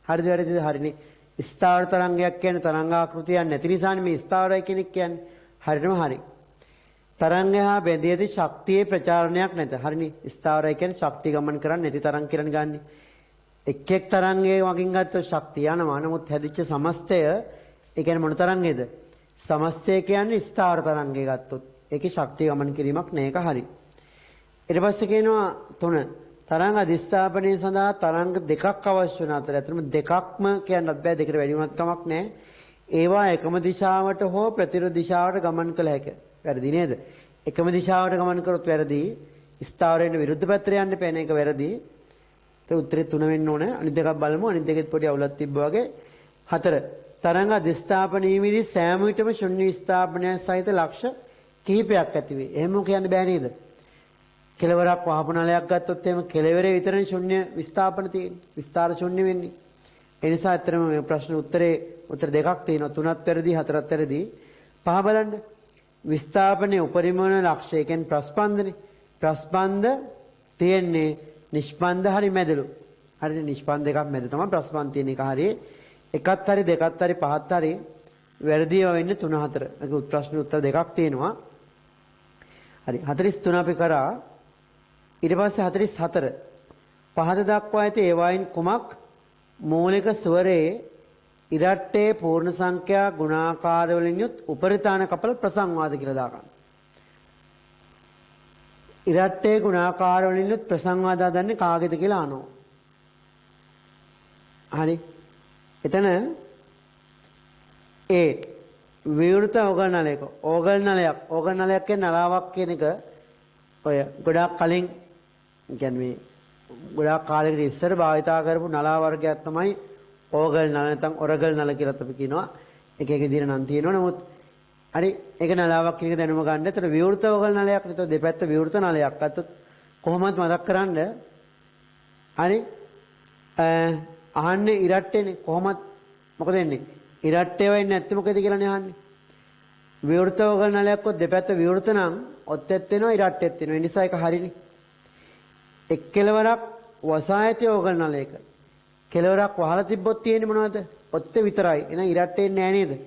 හරිද වැරදිද? හරිනේ. ස්ථාවර තරංගයක් කියන්නේ තරංග ආකෘතියක් නැති නිසානේ මේ ස්ථාවරයි කෙනෙක් කියන්නේ. හරියටම හරි. තරංගය හා බැඳියදී ශක්තියේ ප්‍රචාරණයක් නැත. හරිනේ. ස්ථාවරයි කියන්නේ ශක්තිය ගමන් කරන්නේ නැති තරංග කියලා ගන්නේ. එක් එක් තරංගයේ වකින් ගත්තොත් ශක්තිය යනවා. නමුත් හැදිච්ච සමස්තය ඒ කියන්නේ මොන තරංගයේද? සමස්තය කියන්නේ ස්ථාවර තරංගය ගත්තොත්. ඒකේ ශක්තිය ගමන් කිරීමක් නෑ. ඒක හරි. ඊට පස්සේ කියනවා 3. තරංග අධිස්ථාපනය සඳහා තරංග දෙකක් අවශ්‍ය වන අතර ඇත්තටම දෙකක්ම කියන්නත් බෑ. දෙකට වැඩි වුණත් කමක් නෑ. ඒවා එකම දිශාවට හෝ ප්‍රතිවිරුද්ධ දිශාවට ගමන් කළ හැකිය. වැරදි නේද? එකම දිශාවට ගමන් කරොත් වැරදි. ස්ථාවරයෙන් විරුද්ධ පැත්තට යන්න පේන එක වැරදි. ඒ උත්තරේ 3 වෙන්න ඕනේ. අනිත් දෙකක් බලමු. අනිත් දෙකෙත් පොඩි අවුලක් තිබ්බා වගේ. 4. තරංග අධිස්ථාපනීයේදී සෑම විටම ශුන්‍ය විස්ථාපනය සහිත ලක්ෂ කිහිපයක් ඇති වේ. එහෙම කියන්න බෑ නේද? කෙලවරක් වහපු නලයක් ගත්තොත් එහෙම කෙලවරේ විතරනේ ශුන්‍ය විස්ථාපන තියෙන්නේ. විස්තර ශුන්‍ය වෙන්නේ. ඒ නිසා ඇත්තටම මේ ප්‍රශ්න උත්තර දෙකක් තියෙනවා. 3ත් වැරදි 4ත් වැරදි. 5 බලන්න. විස්ථාපනයේ උපරිම වන ලක්ෂය කියන්නේ ප්‍රස්පන්දනේ. ප්‍රස්පන්ද තියෙන්නේ නිෂ්පන්ද හරි මැදලු. හරිනේ නිෂ්පන්ද දෙකක් මැද තමයි ප්‍රස්පන්ද තියෙන එක හරියි. එකත් හරි දෙකත් හරි පහත් හරි වැරදිව වෙන්නේ 3 4. ඒක ප්‍රශ්නේ උත්තර දෙකක් තියෙනවා. හරි 43 අපි කරා. ඊට පස්සේ 44. පහත දක්වා ඇති ඒවායින් කුමක් මූලික ස්වරයේ ඉරට්ටේ පූර්ණ සංඛ්‍යා ගුණාකාර වලින් යුත් උපරිතාන කපල ප්‍රසංවාද කියලා දාගන්න. ඉරට්ටේ ගුණාකාර වලින් යුත් ප්‍රසංවාද හදන්නේ කාගේද කියලා අහනවා. හරි. එතන ඒ විවෘත ඕගල් නලයක ඕගල් නලයක් කියන්නේ නලාවක් කියන එක ඔය ගොඩාක් කලින් කියන්නේ මේ ගොඩාක් කාලයකට ඉස්සර භාවිතා කරපු නලා වර්ගයක් තමයි ඕගල් නල නැත්නම් ඔරගල් නල කියලා අපි කියනවා. එක එක විදිහට නම් තියෙනවා. නමුත් හරි ඒක නලාවක් කියන එක දැනුම ගන්න. ඒතර විවෘත ඕගල් නලයක් නේද? දෙපැත්ත විවෘත නලයක්. අතත් කොහොමද මතක් කරන්න? හරි අහන්නේ ඉරට්ටේනේ කොහොමද මොකද වෙන්නේ? ඉරට්ටේ වෙන්නේ නැත්නම් මොකද කියලානේ අහන්නේ. විවෘත ඕගල් නලයක් කොත් දෙපැත්ත විවෘත නම් ඔත්තෙත් වෙනවා ඉරට්ටෙත් වෙනවා. ඒ නිසා ඒක හරිනේ. එක් කෙලවරක් වසා ඇති ඕගල් නලයක කෙලවරක් වහලා තිබ්බොත් තියෙන්නේ මොනවද? ඔත්තේ විතරයි. එහෙනම් ඉරට්ටේ නෑ නේද?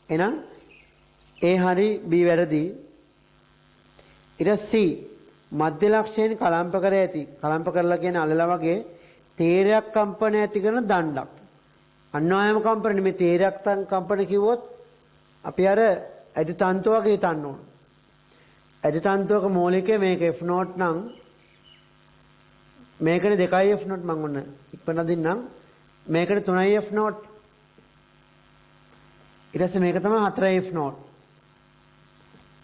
එහෙනම් ඒ හරි B වැරදි. ඊට C මධ්‍ය ලක්ෂයෙන් කලම්ප කර ඇති. කලම්ප කරලා කියන අලලා වගේ තේරයක් කම්පන ඇති කරන දණ්ඩක්. අන්වායම කම්පන නෙමෙයි තේරයක් කම්පන කිව්වොත් අපි අර ඇති තන්තු වගේ හිතන්න ඕන. ඇති තන්තුවක මූලිකය මේක F නෝට් නම් මේකනේ 2යි F නෝට් මම ඔන්න ඉක්මනට දින්නම්. මේකට 3යි F නෝට්. ඊට පස්සේ මේක තමයි 4යි F නෝට්.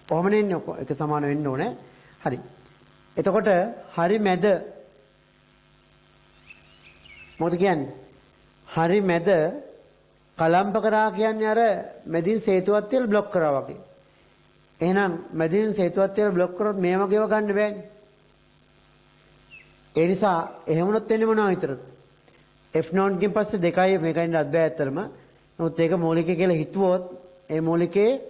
කොහොමද ඉන්නේ එක සමාන වෙන්න ඕනේ. හරි. එතකොට හරි මැද මොකද කියන්නේ? හරි මැද කලම්ප කරා කියන්නේ අර මැදින් සේතුවක් තියලා બ્લોක් කරා වගේ. එහෙනම් මැදින් සේතුවක් තියලා બ્લોක් කරොත් මේ වගේව ගන්න බෑනේ. ඒ නිසා එහෙම වුණොත් වෙන්නේ මොනවා විතරද? F නෝට් ගෙන් පස්සේ 2යි මේකෙන් අත් බෑ ඇත්තටම. නමුත් ඒක මූලිකය කියලා හිතුවොත් ඒ මූලිකේ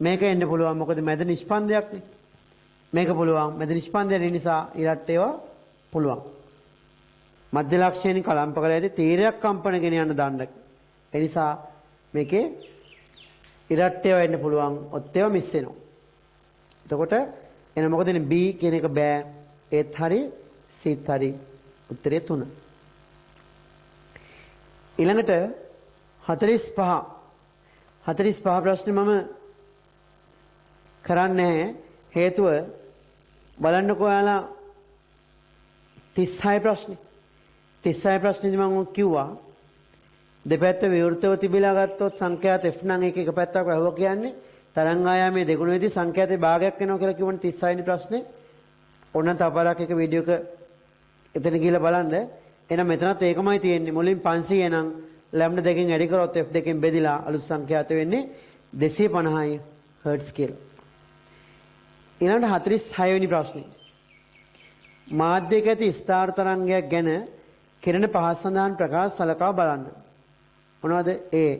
මේක එන්න පුළුවන්. මොකද මැද නිෂ්පන්දයක්නේ. මේක පුළුවන්. මැද නිෂ්පන්දය නිසා ඉරට්ටේව පුළුවන්. මධ්‍ය ලක්ෂයෙන් කලම්ප කරලා ඇති තීරයක් කම්පන ගෙන යන දණ්ඩ. ඒ නිසා මේකේ ඉරට්ටේව එන්න පුළුවන්. ඔත්තේව මිස් වෙනවා. එතකොට එන මොකද ඉන්නේ B කියන එක බෑ. ඒත් හරි Cත් හරි. උත්තරේ 3. ඊළඟට 45 ප්‍රශ්නේ මම කරන්නේ හේතුව බලන්නකෝ ඔයාලා 36 ප්‍රශ්නේ 36 ප්‍රශ්නේදී මම කිව්වා දෙපැත්ත විවෘතව තිබිලා ගත්තොත් සංඛ්‍යාත F නම් එක පැත්තක් වහුවා කියන්නේ තරංග ආයාමයේ දෙගුණෙදී සංඛ්‍යාතේ භාගයක් වෙනවා කියලා කිව්වනේ 36 වෙනි ප්‍රශ්නේ. ඕන තවරක් එක වීඩියෝ එක එතන ගිහලා බලන්න. එහෙනම් මෙතනත් ඒකමයි තියෙන්නේ. මුලින් 500 නම් ලැම්ඩා දෙකෙන් වැඩි කරොත් F දෙකෙන් බෙදිලා අලුත් සංඛ්‍යාත වෙන්නේ 250 හර්ට්ස් කියලා. ඊළඟට 46 වෙනි ප්‍රශ්නේ. මාධ්‍යයක ඇති ස්ථාර තරංගයක් ගැන කෙරෙන පහත් සඳහන් ප්‍රකාශ සලකා බලන්න. මොනවද? ඒ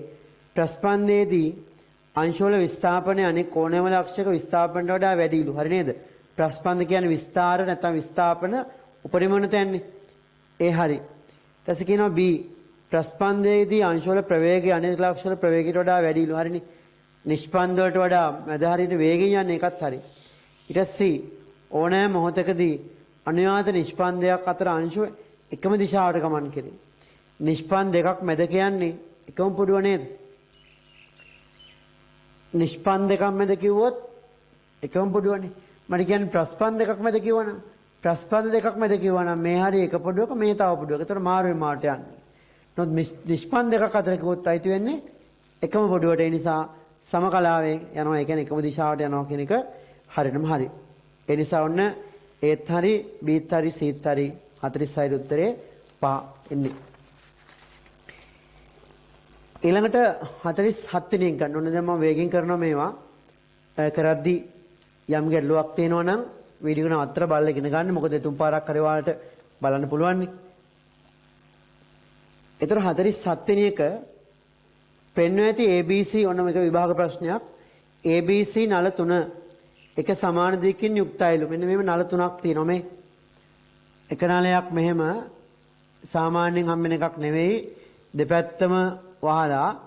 ප්‍රස්පන්දයේදී අංශවල විස්ථාපනය අනෙක් ඕනෑම ලක්ෂයක විස්ථාපනයට වඩා වැඩිලු. හරි නේද? ප්‍රස්පන්ද කියන්නේ විස්තාර නැත්නම් විස්ථාපන උපරිමන තැන්නේ. ඒ හරි. ඊට පස්සේ කියනවා B ප්‍රස්පන්දයේදී අංශවල ප්‍රවේගය අනෙක් ලක්ෂවල ප්‍රවේගයට වඩා වැඩිලු. හරිනේ. නිෂ්පන්ද වලට වඩා මැද හරියට වේගයෙන් යන්නේ ඒකත් හරි. ඊට පස්සේ ඕනෑම මොහොතකදී අනුයාත නිෂ්පන්දයක් අතර අංශු එකම දිශාවට ගමන් කෙරේ. නිෂ්පන්ද දෙකක් මැද කියන්නේ එකම පුඩුව නේද? නිෂ්පන්ද දෙකක් මැද කිව්වොත් එකම පුඩුවනේ. මට කියන්නේ ප්‍රස්පන්ද දෙකක් මැද කිව්වනම් ප්‍රස්පන්ද දෙකක් මැද කිව්වනම් මේ හරිය එක පුඩුවක මේ තව පුඩුවක. ඒතර මාරුවේ මාට යන්නේ. නමුත් නිෂ්පන්ද දෙකක් අතර කිව්වොත් අයිති වෙන්නේ එකම පුඩුවට. ඒ නිසා සමකලාවේ යනවා. ඒ කියන්නේ එකම දිශාවට යනවා කියන එක හරියටම හරි. ඒ නිසා ඔන්න ඒත් හරි බීත් හරි සීත් හරි 46 උත්තරේ 5 එන්නේ. ඊළඟට 47 වෙනි එක ගන්න ඕනේ. දැන් මම වේගෙන් කරනවා මේවා. කරද්දි යම් ගැටලුවක් තියෙනවා නම් වීඩියෝ එක නතර බලලා ඉගෙන ගන්න. මොකද තුන් පාරක් හරි ඔයාලට බලන්න පුළුවන් නේ. ඒතර 47 වෙනි එක පෙන්වන ඇති ABC ඔන්න මේක විභාග ප්‍රශ්නයක්. ABC නල 3 එක සමාන දිගකින් යුක්තයිලු. මෙන්න මෙහෙම නල 3ක් තියෙනවා මේ. එක නලයක් මෙහෙම සාමාන්‍යයෙන් හම්බෙන එකක් නෙවෙයි. දෙපැත්තම වහලා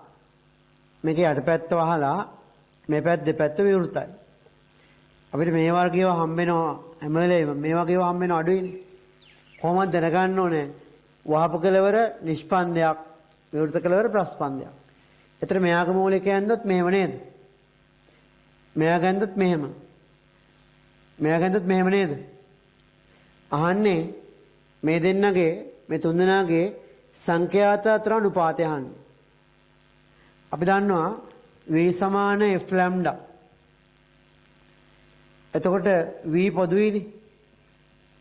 මේක යටපැත්ත වහලා මේ පැත්ත දෙපැත්ත විවෘතයි. අපිට මේ වර්ගයව හම්බෙනවා හැම වෙලේම මේ වගේව හම්බෙනවා අඩුයිනේ. කොහොමද දැනගන්න ඕනේ? වහපු කෙලවර නිෂ්පන්දයක් විවෘත කෙලවර ප්‍රස්පන්දයක්. එතන මෙයාගේ මූලිකය ඇන්දොත් මෙහෙම නේද? මෙයා ගන්දොත් මෙහෙම. මෙයා ගන්දොත් මෙහෙම නේද? අහන්නේ මේ දෙන්නගේ මේ තුන් දෙනාගේ සංඛ්‍යාත අතර අනුපාතය අහන්නේ. අපි දන්නවා v සමාන f ලැම්ඩා. එතකොට v පොදුයිනේ.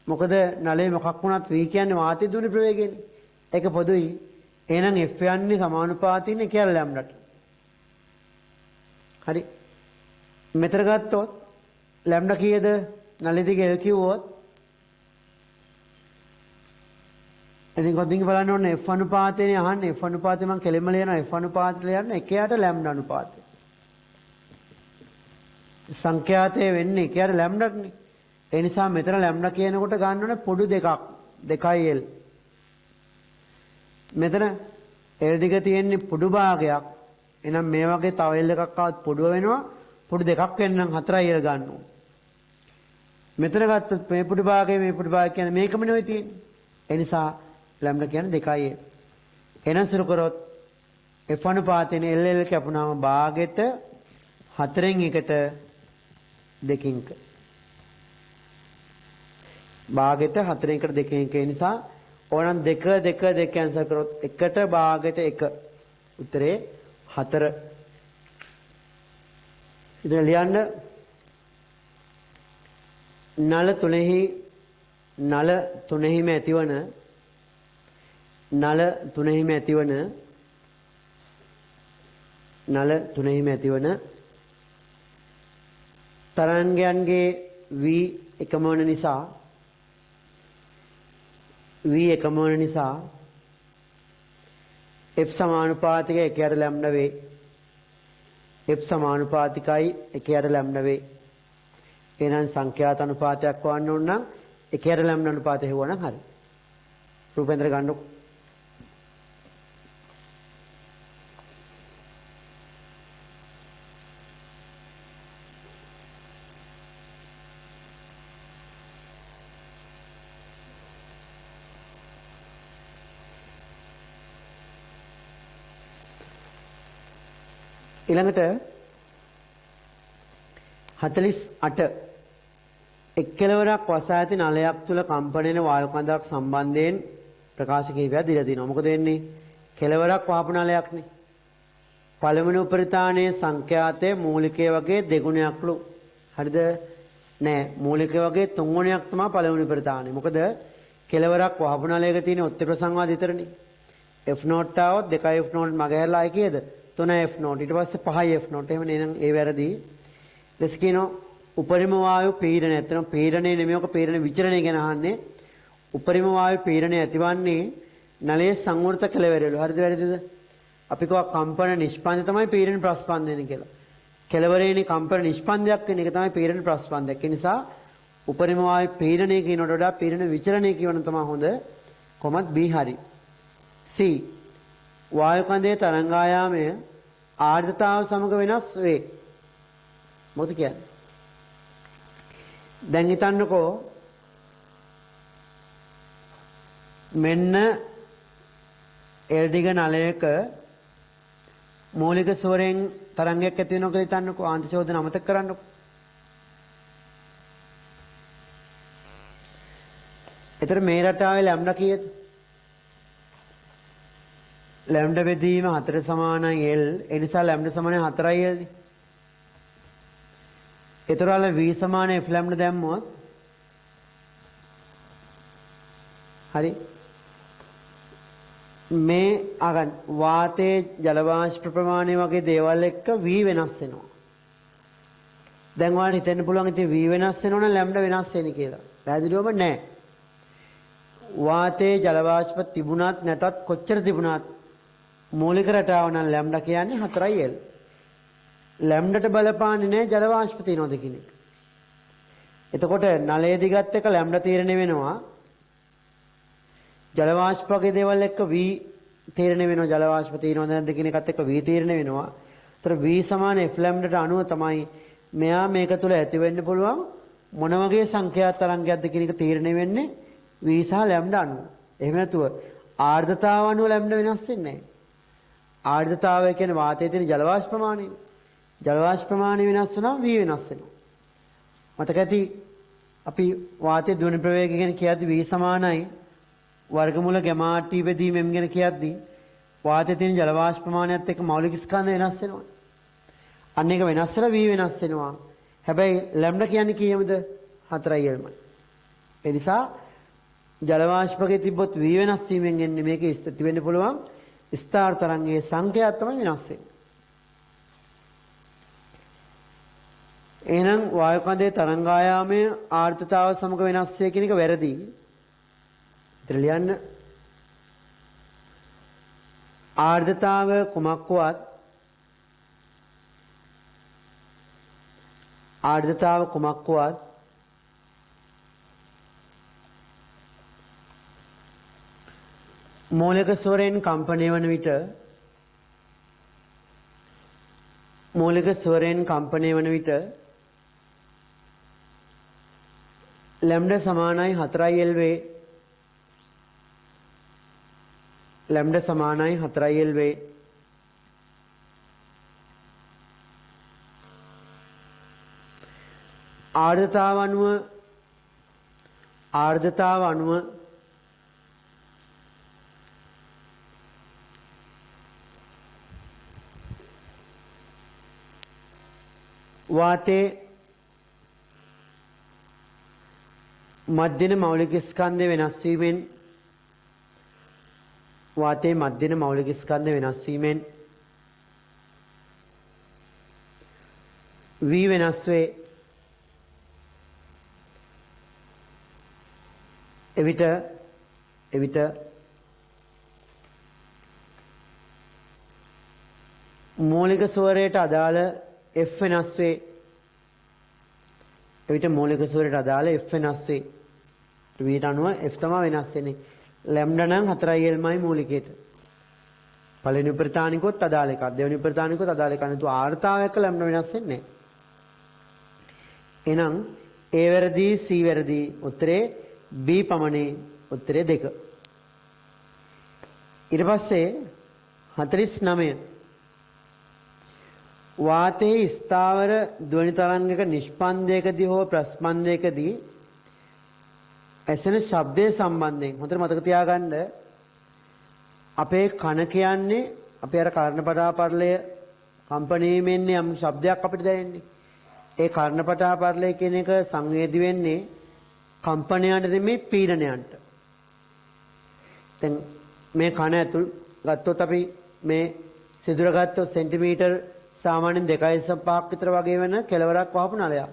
මොකද නලේ මොකක් වුණත් v කියන්නේ වාතය දුන්නේ ප්‍රවේගයනේ. ඒක පොදුයි. එහෙනම් f යන්නේ සමානුපාතිනේ කියලා ලැම්ඩාට. හරි. මෙතන ගත්තොත් ලැම්ඩා කීයද? නලේ දිගේ L කිව්වොත් ඉතින් කොටින් බලන්න ඕනේ f අනුපාතයනේ අහන්නේ. f අනුපාතය මම කෙලින්ම ලියනවා. f අනුපාතය ලියන්න එකයට ලැම්ඩා අනුපාතය. සංඛ්‍යාතය වෙන්නේ එකයට ලැම්ඩාටනේ. ඒ නිසා මෙතන ලැම්ඩා කියනකොට ගන්න ඕනේ පොඩු දෙකක්. 2l. මෙතන l දිග තියෙන්නේ පොඩු භාගයක්. එහෙනම් මේ වගේ තව l එකක් ආවත් පොඩුව වෙනවා. පොඩු දෙකක් වෙනනම් 4l ගන්න ඕනේ. මෙතන ගත්තොත් මේ පොඩු භාගය මේ පොඩු භාගය කියන්නේ මේකම නෙවෙයි තියෙන්නේ. ඒ නිසා ලැම්ඩා කියන්නේ 2l. එහෙනම් සුරු කරොත් f අනුපාතයෙන් ll කැපුණාම භාගෙට 4න් 1ට 2කින් 1. භාගෙට 4න් 1ට 2කින් 1 නිසා ඕනනම් 2 2 2 කැන්සල් කරොත් 1ට භාගෙට 1. උත්තරේ 4. ඉතින් ලියන්න නල තුනෙහිම ඇතිවන තරංගයන්ගේ v එකම වන නිසා f සමානුපාතික 1ට ලැම්ඩා වේ. f සමානුපාතිකයි 1ට ලැම්ඩා වේ. එහෙනම් සංඛ්‍යාත අනුපාතයක් වන්න ඕන නම් 1ට ලැම්ඩා අනුපාතය හෙවුවනම් හරි. රූපෙන්ද්‍ර ගන්නකො. ඊළඟට 48 එක් කෙලවරක් වසා ඇති නලයක් තුල කම්පන වෙන වායු කඳක් සම්බන්ධයෙන් ප්‍රකාශ කිහිපයක් දීලා තිනවා. මොකද වෙන්නේ? කෙලවරක් වහපු නලයක්නේ. පළවෙනි උපරිතාණයේ සංඛ්‍යාතයේ මූලිකයේ වගේ දෙගුණයක්ලු. හරිද? නෑ. මූලිකයේ වගේ තුන් ගුණයක් තමයි පළවෙනි උපරිතාණය. මොකද කෙලවරක් වහපු නලයක තියෙන ඔත්ති ප්‍රසංවාද විතරනේ. f නෝට් આવොත් 2 f නෝට් මගහැරලා කීයද? 3 f නෝට්. ඊට පස්සේ 5 f නෝට්. එහෙම නේනම් ඒ වැරදි. ඊට කියනවා උපරිම වායු පීඩනය. ඇත්තටම පීඩනය නෙමෙයි ඔක පීඩන විචලනය ගැන අහන්නේ. උපරිම වායු පීඩනය ඇතිවන්නේ නලයේ සංවෘත කෙළවරවල. හරිද වැරදිද? අපි කව කම්පන නිෂ්පන්දය තමයි පීඩන ප්‍රස්පන්දනය කියලා. කෙළවරේනේ කම්පන නිෂ්පන්දයක් වෙන එක තමයි පීඩන ප්‍රස්පන්දයක්. ඒ නිසා උපරිම වායු පීඩනය කියනට වඩා පීඩන විචලනය කියවන තමයි හොඳ. කොමත් B හරි. C වායු කන්දේ තරංගායාමය ආර්ද්‍රතාව සමග වෙනස් වේ. මොකද කියන්නේ? දැන් හිතන්නකෝ මෙන්න එල්ඩිග නලයක මූලික ස්වරයෙන් තරංගයක් ඇති වෙනවා කියලා හිතන්නකෝ. ආන්තිශෝධන අමතක කරන්නකෝ. එතන මේ රටාවේ ලැම්ඩා කීයද? ලැම්ඩා බෙදීම 4 සමානයි L. ඒ නිසා ලැම්ඩා සමානයි 4යි L නේ. ඒතරාල V සමාන F ලැම්ඩා දැම්මොත් හරි මේ අගන් වාතයේ ජල වාෂ්ප ප්‍රමාණය වගේ දේවල් එක්ක V වෙනස් වෙනවා. දැන් ඔයාලට හිතෙන්න පුළුවන් ඉතින් V වෙනස් වෙනවනම් ලැම්ඩා වෙනස් වෙන්නේ කියලා. පැහැදිලිවම නැහැ. වාතයේ ජල වාෂ්ප තිබුණත් නැතත් කොච්චර තිබුණත් මූලික රටාව නම් ලැම්ඩා කියන්නේ 4යි L. ලැම්ඩාට බලපාන්නේ නැහැ ජල වාෂ්ප තියනවද කියන එක. එතකොට නලයේ දිගත් එක ලැම්ඩා තීරණය වෙනවා. ජල වාෂ්ප වගේ දේවල් එක්ක V තීරණය වෙනවා. ජල වාෂ්ප තියනවද නැද්ද කියන එකත් එක්ක V තීරණය වෙනවා. ඒතර V සමාන F ලැම්ඩාට අනුව තමයි මෙයා මේක තුල ඇති වෙන්න පුළුවන් මොන වගේ සංඛ්‍යා තරංගයක්ද කියන එක තීරණය වෙන්නේ V සහ ලැම්ඩා අනුව. එහෙම නැතුව ආර්ද්‍රතාව අනුව ලැම්ඩා වෙනස් වෙන්නේ නැහැ. ආර්ද්‍රතාවය කියන්නේ වාතයේ තියෙන ජල වාෂ්ප ප්‍රමාණය. ජල වාෂ්ප ප්‍රමාණය වෙනස් වුණාම V වෙනස් වෙනවා. මතක ඇති අපි වාතයේ ධ්වනි ප්‍රවේගය ගැන කියද්දි V සමානයි වර්ගමූල ගැමා T බෙදීම M ගැන කියද්දි වාතයේ තියෙන ජල වාෂ්ප ප්‍රමාණයත් එක්ක මෞලික ස්කන්ධ වෙනස් වෙනවා. අන්න ඒක වෙනස් වෙලා V වෙනස් වෙනවා. හැබැයි ලැම්ඩා කියන්නේ කීයමද? 4යි L. ඒ නිසා ජල වාෂ්පකේ තිබ්බොත් V වෙනස් වීමෙන් එන්නේ මේකේ ස්ථිති වෙන්න පුළුවන් ස්ථාර තරංගයේ සංඛ්‍යාව තමයි වෙනස් වෙන්නේ. එහෙනම් වායු කන්දේ තරංගායාමය ආර්ද්‍රතාව සමග වෙනස් වේ කියන එක වැරදි. ඉතින් ලියන්න ආර්ද්‍රතාව කුමක් වුවත් ආර්ද්‍රතාව කුමක් වුවත් මූලික ස්වරයෙන් කම්පණය වන විට මූලික ස්වරයෙන් කම්පණය වන විට ලැම්ඩා සමානයි 4යි L වේ. ලැම්ඩා සමානයි 4යි L වේ. ආර්ද්‍රතාව අණුව වාතයේ මධ්‍යන මෞලික ස්කන්ධය වෙනස් වීමෙන් වාතයේ මධ්‍යන මෞලික ස්කන්ධය වෙනස් වීමෙන් V වෙනස් වේ. එවිට මූලික ස්වරයට අදාළ F වෙනස් වේ. එවිට මූලික ස්වරයට අදාළ F වෙනස් වේ. V අනුව F තමයි වෙනස් වෙන්නේ. ලැම්ඩා නම් 4යි L මයි මූලිකයට. පළවෙනි උපරිතානිකොත් අදාළ එකක්. දෙවෙනි උපරිතානිකොත් අදාළ එකක්. නේද? ආර්තාවයක ලැම්ඩා වෙනස් වෙන්නේ නැහැ. එහෙනම් A වැරදි C වැරදි. උත්තරේ B පමණයි. උත්තරේ 2. ඊට පස්සේ 49 වාතයේ ස්ථාවර ධ්වනි තරංගයක නිෂ්පන්දයකදී හෝ ප්‍රස්පන්දයකදී ඇසෙන ශබ්දයේ සම්බන්ධයෙන් හොඳට මතක තියාගන්න අපේ කන කියන්නේ අපේ අර කර්ණපටාපරලය කම්පණීමෙන් යම් ශබ්දයක් අපිට දැනෙන්නේ. ඒ කර්ණපටාපරලය කියන එක සංවේදී වෙන්නේ කම්පනයන්ට නෙමෙයි පීඩනයන්ට. දැන් මේ කන ඇතුල් ගත්තොත් අපි මේ සිදුර ගත්තොත් සෙන්ටිමීටර් සාමාන්‍යයෙන් 2.5ක් විතර වගේ වෙන කෙලවරක් වහපු නලයක්.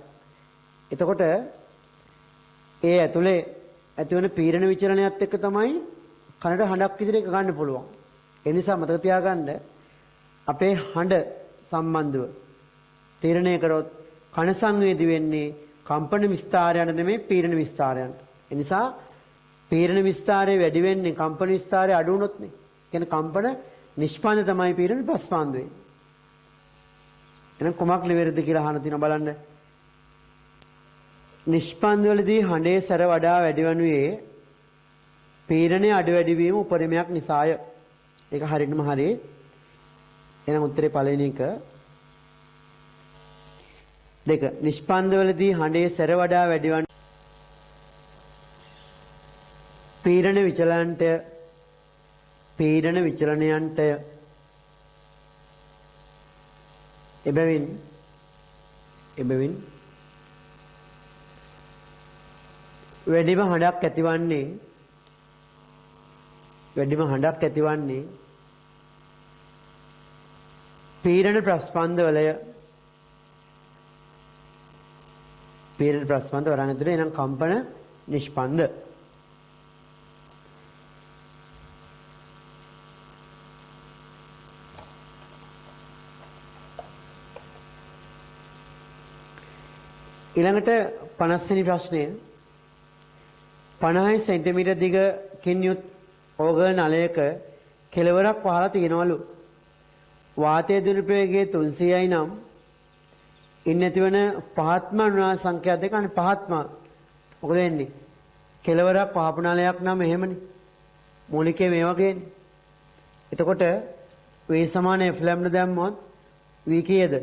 එතකොට ඒ ඇතුලේ ඇතිවන පීඩන විචලනයත් එක්ක තමයි කනට හඬක් විදිහට ගන්න පුළුවන්. ඒ නිසා මතක තියාගන්න අපේ හඬ සම්බන්ධව තීරණය කරොත් කන සංවේදී වෙන්නේ කම්පන විස්තාරයන්ට නෙමෙයි පීඩන විස්තාරයන්ට. ඒ නිසා පීඩන විස්තාරය වැඩි වෙන්නේ කම්පන විස්තාරය අඩු වුණොත් නේ. කියන්නේ කම්පන නිෂ්පාදනය තමයි පීඩන ප්‍රස්පාන්දු වෙන්නේ. එහෙනම් කොමක් නිවැරදිද කියලා අහන තිනවා බලන්න. නිෂ්පාදනවලදී හඬේ සැර වඩා වැඩි වනුයේ පීඩනයේ අඩු වැඩි වීම උපරිමයක් නිසාය. ඒක හරියටම හරි. එහෙනම් උත්තරේ පළවෙනි එක. දෙක නිෂ්පාදනවලදී හඬේ සැර වඩා වැඩි වන පීඩන විචලනයන්ට එබැවින් වැඩිම හඬක් ඇතිවන්නේ පීඩන ප්‍රස්පන්දවලය. පීඩන ප්‍රස්පන්ද වරන් ඇතුලේ එනම් කම්පන නිෂ්පන්ද. ඊළඟට 50 වෙනි ප්‍රශ්නය 50 සෙන්ටිමීටර් දිගකින් යුත් ඕගල් නලයක කෙළවරක් වහලා තියෙනවලු. වාතයේ දුරප්‍රවේගය 300යි නම් ඉන්න ඇතිවන පහත්ම අනුනාද සංඛ්‍යා දෙක අනේ පහත්ම මොකද වෙන්නේ? කෙළවරක් වහපු නලයක් නම් එහෙමනේ. මූලිකයේ මේ වගේනේ. එතකොට V = F λ දැම්මොත් V කීයද?